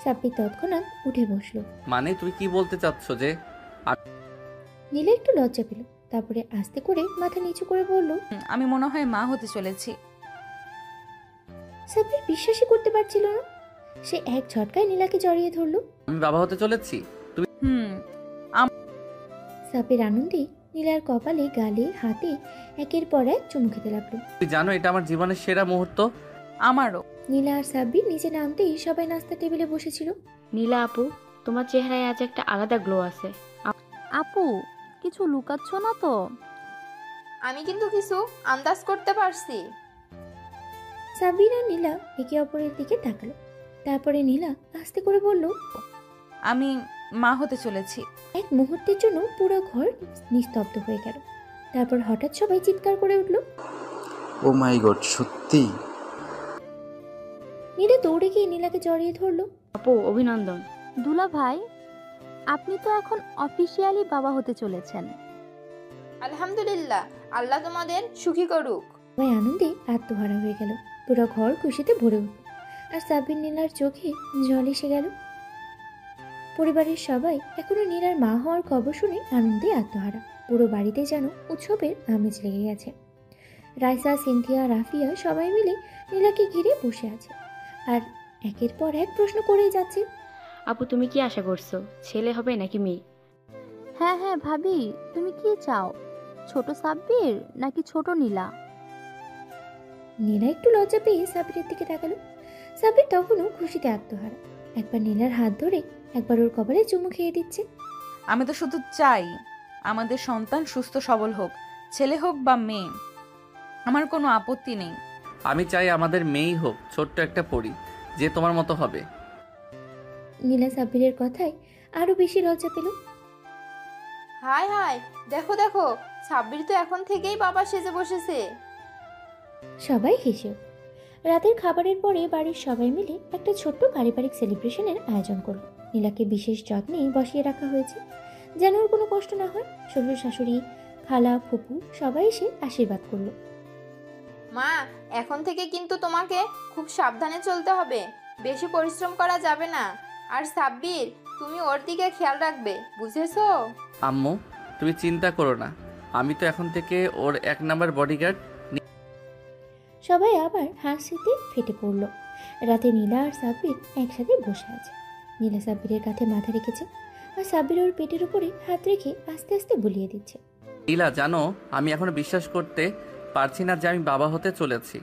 সাব্বির তৎক্ষণাৎ উঠে বসলো। মানে তুই কি বলতে চাচ্ছ যে? নীলা একটু লজ্জা পেল, তারপরে আস্তে করে মাথা নিচু করে বলল, আমি মনে হয় মা হতে চলেছি। সাব্বির বিশ্বাসই করতে পারছিল না। সে এক ঝটকায় নীলাকে জড়িয়ে ধরলো। আমি বাবা হতে চলেছি? সাব্বির আনন্দে নীলার কপালে, গালে, হাতে একের পর এক চুমু খেতে লাগলো। তুই জানো, এটা আমার জীবনের সেরা মুহূর্ত। আমারও। নীলা আর সাব্বির নিচে নামতেই সবাই নাস্তা টেবিলে বসেছিল। নীলা আপু, তোমার চেহারায় আজ একটা আলাদা গ্লো আছে। আপু, কিছু লুকাচ্ছ না তো? আমি কিন্তু কিছু আন্দাজ করতে পারছি। সাব্বির আর নীলা একে অপরের দিকে তাকালো, তারপরে নীলা আস্তে করে বলল, আমি মা হতে চলেছি। এক মুহূর্তের জন্য পুরো ঘর নিস্তব্ধ হয়ে গেল। তারপর হঠাৎ সবাই চিৎকার করে উঠল, ও মাই গড, সত্যি? নীলা দৌড়ে গিয়ে নীলাকে জড়িয়ে ধরলো। আপু, অভিনন্দন। দুলা ভাই, আপনি তো এখন অফিসিয়ালি বাবা হতে চলেছেন। আলহামদুলিল্লাহ, আল্লাহ তোমাদের সুখী করুক। সবাই আনন্দে আত্মহারা হয়ে গেল। পুরো ঘর খুশিতে ভরে উঠল, আর সাব্বির নীলার চোখে জল এসে গেল। পরিবারের সবাই এখনো নীলার মা হওয়ার খবর শুনে আনন্দে আত্মহারা। পুরো বাড়িতে যেন উৎসবের আমেজ লেগে গেছে। রাইসা, সিনথিয়া, রাফিয়া সবাই মিলে নীলাকে ঘিরে বসে আছে, আর একের পর এক প্রশ্ন করেই যাচ্ছে। আপু, তুমি কি আশা করছো, ছেলে হবে নাকি মেয়ে? হ্যাঁ হ্যাঁ ভাবি, তুমি কি চাও, ছোট সাব্বির নাকি ছোট নীলা? নীলা একটু লজ্জা পেয়ে সাব্বিরের দিকে তাকালো। সাব্বির তখনও খুশিতে আত্মহারা, একবার নীলার হাত ধরে একবার ওর কপালে চুমু খেয়ে দিচ্ছে। আমি তো শুধু চাই আমাদের সন্তান সুস্থ সবল হোক, ছেলে হোক বা মেয়ে, আমার কোনো আপত্তি নেই। আমি চাই আমাদের মেয়েই হোক, ছোট্ট একটা পরী, যে তোমার মতো হবে। নীলা সাব্বিরের কথায় আরো বেশি লজ্জা পেল। হায় হায়, দেখো দেখো, সাব্বির তো এখন থেকেই বাবা সেজে বসেছে। সবাই হেসে উঠল। রাতের খাবারের পরে বাড়ির সবাই মিলে একটা ছোট্ট পারিবারিক সেলিব্রেশনের আয়োজন করলো। নীলাকে বিশেষ যত্নে বসিয়ে রাখা হয়েছে, যেন ওর কোনো কষ্ট না হয়। শ্বশুর শাশুড়ি, খালা, ফুপু সবাই এসে আশীর্বাদ করলো। মা, এখন থেকে কিন্তু তোমাকে খুব সাবধানে চলতে হবে, বেশি পরিশ্রম করা যাবে না। আর সাব্বির, তুমি ওর দিকে খেয়াল রাখবে, বুঝেছো? আম্মু, তুমি চিন্তা করো না, আমি তো এখন থেকে ওর 1 নাম্বার বডিগার্ড। সবাই আবার হাসিতে ফেটে পড়ল। রাতে নীলা আর সাব্বির একসাথে বসে আছে। নীলা সাব্বিরের কাঁধে মাথা রেখেছে, আর সাব্বির ওর পেটের উপরে হাত রেখে আস্তে আস্তে বুলিয়ে দিচ্ছে। নীলা, জানো, আমি এখনো বিশ্বাস করতে পারছি না যে আমি বাবা হতে চলেছি।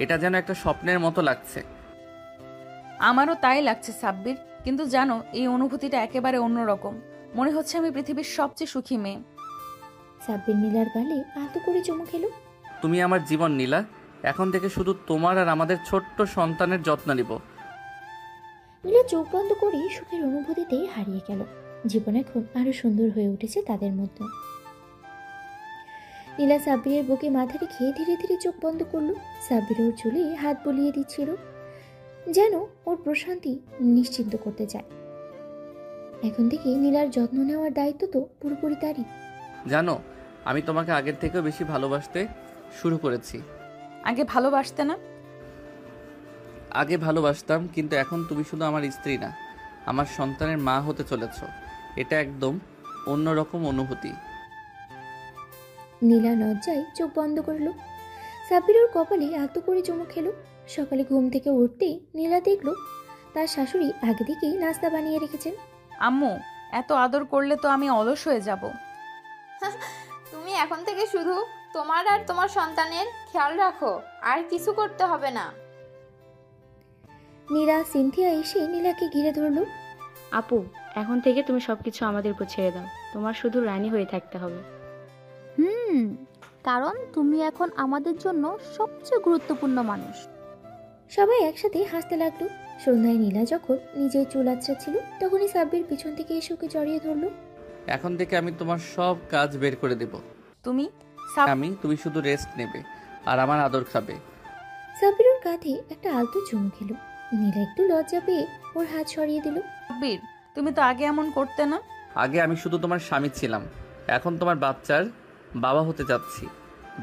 এটা যেন একটা স্বপ্নের মতো লাগছে। আমারও তাই লাগছে সাব্বির, কিন্তু জানো, এই অনুভূতিটা একেবারে অন্যরকম। মনে হচ্ছে আমি পৃথিবীর সবচেয়ে সুখী মেয়ে। সাব্বির নীলার গালে আলতো করে চুমু খেলো। তুমি আমার জীবন নীলা, এখন থেকে শুধু তোমার আর আমাদের ছোট্ট সন্তানের যত্ন নিব। নীলা চোখ বন্ধ করে সুখের অনুভূতিতে হারিয়ে গেল। জীবন এখন আরো সুন্দর হয়ে উঠেছে তাদের মধ্যে। নীলা সাব্বিরের বুকে মাথা রেখে ধীরে ধীরে চোখ বন্ধ করলো। সাব্বির ওর চুলে হাত বুলিয়ে দিচ্ছিল, যেন ওর প্রশান্তি নিশ্চিন্ত করতে চায়। এখন থেকে নীলার যত্ন নেওয়ার দায়িত্ব তো পুরোপুরি তারই। জানো, আমি তোমাকে আগের থেকেও বেশি ভালোবাসতে শুরু করেছি। আগে ভালোবাসতে না? আগে ভালোবাসতাম, কিন্তু এখন তুমি শুধু আমার স্ত্রী না, আমার সন্তানের মা হতে চলেছ। এটা একদম অন্যরকম অনুভূতি। নীলা লজ্জায় চোখ বন্ধ করলো। সাব্বির ওর কপালে আলতো করে চুমু খেলো। সকালে ঘুম থেকে উঠতেই নীলা দেখলো তার শাশুড়ি আগে থেকেই নাস্তা বানিয়ে রেখেছেন। আম্মু, এত আদর করলে তো আমি অলস হয়ে যাব। তুমি এখন থেকে শুধু তোমার আর তোমার সন্তানের খেয়াল রাখো, আর কিছু করতে হবে না। নীলা সিনথিয়া এসে নীলাকে ঘিরে ধরলো। আপু, এখন থেকে তুমি সবকিছু আমাদের উপর ছেড়ে দাও। তোমার শুধু রানী হয়ে থাকতে হবে। কারণ তুমি এখন আমাদের জন্য সবচেয়ে গুরুত্বপূর্ণ মানুষ। সবাই একসাথে হাসতে লাগলো। সন্ধ্যায় নীলা যখন নিজের চুল আঁচড়াচ্ছিল তখনই সাব্বির পিছন থেকে এসে ওকে জড়িয়ে ধরলো। এখন থেকে আমি তোমার সব কাজ বের করে দেব। তুমি তুমি শুধু রেস্ট নেবে আর আমার আদর খাবে। সাব্বির ওর কাঁধে একটা আলতো চুমু খেলো। নীলা একটু লজ্জা পেয়ে ওর হাত সরিয়ে দিল। সাব্বির, তুমি তো আগে এমন করতে না। আগে আমি শুধু তোমার স্বামী ছিলাম, এখন তোমার বাচ্চার বাবা হতে যাচ্ছি।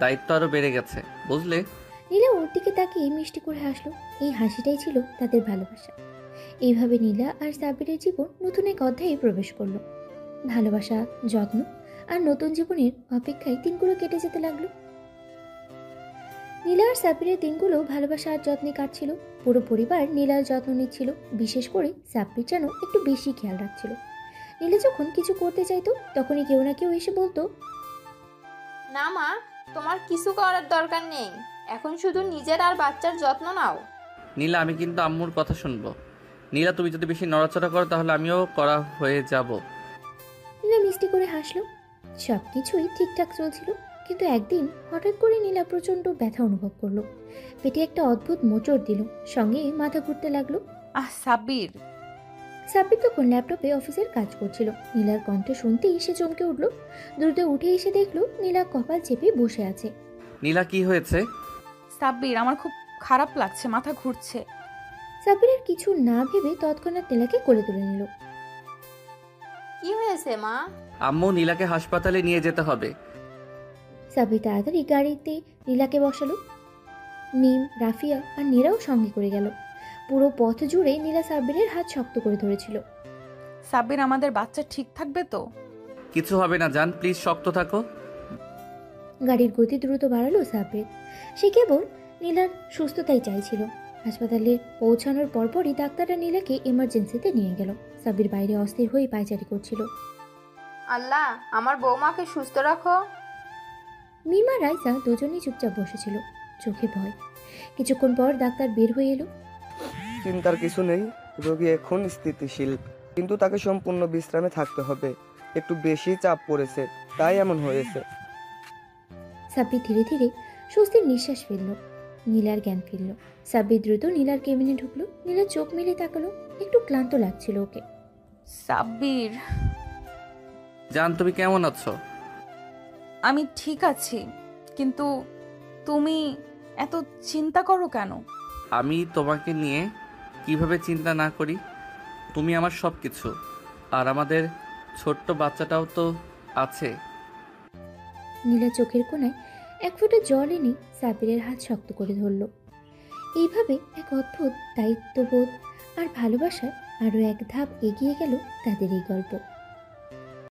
দায়িত্ব আরো বেড়ে গেছে, বুঝলে? নীলা ওর দিকে তাকিয়ে মিষ্টি করে হাসলো। এই হাসিটাই ছিল তাদের ভালোবাসা। এইভাবে নীলা আর সাব্বিরের জীবন নতুন এক অধ্যায়ে প্রবেশ করলো। ভালোবাসা, যত্ন আর নতুন জীবনের অপেক্ষায় দিনগুলো কেটে যেতে লাগলো। নীলা আর সাব্বিরের দিনগুলো ভালোবাসা আর যত্নে কাটছিল। পুরো পরিবার নীলার যত্ন নিচ্ছিল। বিশেষ করে সাব্বির যেন একটু বেশি খেয়াল রাখছিল। নীলা যখন কিছু করতে চাইতো তখনই কেউ না কেউ এসে বলতো, না মা, তোমার কিছু করার দরকার নেই, এখন শুধু নিজের আর বাচ্চার যত্ন নাও। নীলা, আমি কিন্তু আম্মুর কথা শুনবো। নীলা, তুমি যদি বেশি নড়াচড়া করো তাহলে আমিও করা হয়ে যাব। নীলা মিষ্টি করে হাসলো। সবকিছুই ঠিকঠাক চলছিল, কিন্তু একদিন হঠাৎ করে নীলা প্রচন্ড ব্যথা অনুভব করলো। পেটে একটা অদ্ভুত মোচড় দিল, সঙ্গে মাথা ঘুরতে লাগলো। সাব্বির তখন ল্যাপটপে অফিসের কাজ করছিল। নীলার কণ্ঠ শুনতেই সে চমকে উঠলো। দ্রুত উঠে এসে দেখলো নীলা কপাল চেপে বসে আছে। নীলা, কি হয়েছে? সাব্বির, আমার খুব খারাপ লাগছে, মাথা ঘুরছে। সাব্বিরের কিছু না ভেবে তৎক্ষণাৎ নীলাকে কোলে তুলে নিল। কি হয়েছে মা? আম্মু, নীলাকে হাসপাতালে নিয়ে যেতে হবে। সাব্বির তাড়াতাড়ি গাড়িতে নীলাকে বসালো। মিম, রাফিয়া আর নীরাও সঙ্গে করে গেল। পুরো পথ জুড়ে নীলা সাব্বিরের হাত শক্ত করে ধরেছিল। সাব্বির, আমাদের বাচ্চা ঠিক থাকবে তো? কিছু হবে না জান, প্লিজ শক্ত থাকো। গাড়ির গতি দ্রুত বাড়ালো সাব্বির। সে কেবল নীলার সুস্থতাই চাইছিল। হাসপাতালে পৌঁছানোর পরপরই ডাক্তাররা নীলাকে এমার্জেন্সিতে নিয়ে গেল। সাব্বির বাইরে অস্থির হয়ে পায়চারি করছিল। আল্লাহ, আমার বৌমাকে সুস্থ রাখো। মিমা রাইসা দুজনেই চুপচাপ বসেছিল, চোখে ভয়। কিছুক্ষণ পর ডাক্তার বের হয়ে এলো। চিন্তার কিছু নেই, রোগী এখন স্থিতিশীল, কিন্তু তাকে সম্পূর্ণ বিশ্রামে থাকতে হবে। একটু বেশি চাপ পড়েছে, তাই এমন হয়েছে। সাব্বির ধীরে ধীরে স্বস্তির নিঃশ্বাস ফেলল। নীলার জ্ঞান ফিরল। সাব্বির দ্রুত নীলার কেবিনে ঢুকলো। নীলা চোখ মেলে তাকালো। একটু ক্লান্ত লাগছিল ওকে। সাব্বির, জান, তুমি কেমন আছো? আমি ঠিক আছি, কিন্তু তুমি এত চিন্তা করো কেন? আমি তোমাকে নিয়ে কিভাবে চিন্তা না করি? তুমি আমার সব কিছু, আর আমাদের ছোট্ট বাচ্চাটাও তো আছে। নীলা চোখের কোণায় এক ফোঁটা জল এনে সাব্বিরের হাত শক্ত করে ধরল। এইভাবে এক অদ্ভুত দায়িত্ববোধ আর ভালোবাসার আরও এক ধাপ এগিয়ে গেল তাদের এই গল্প।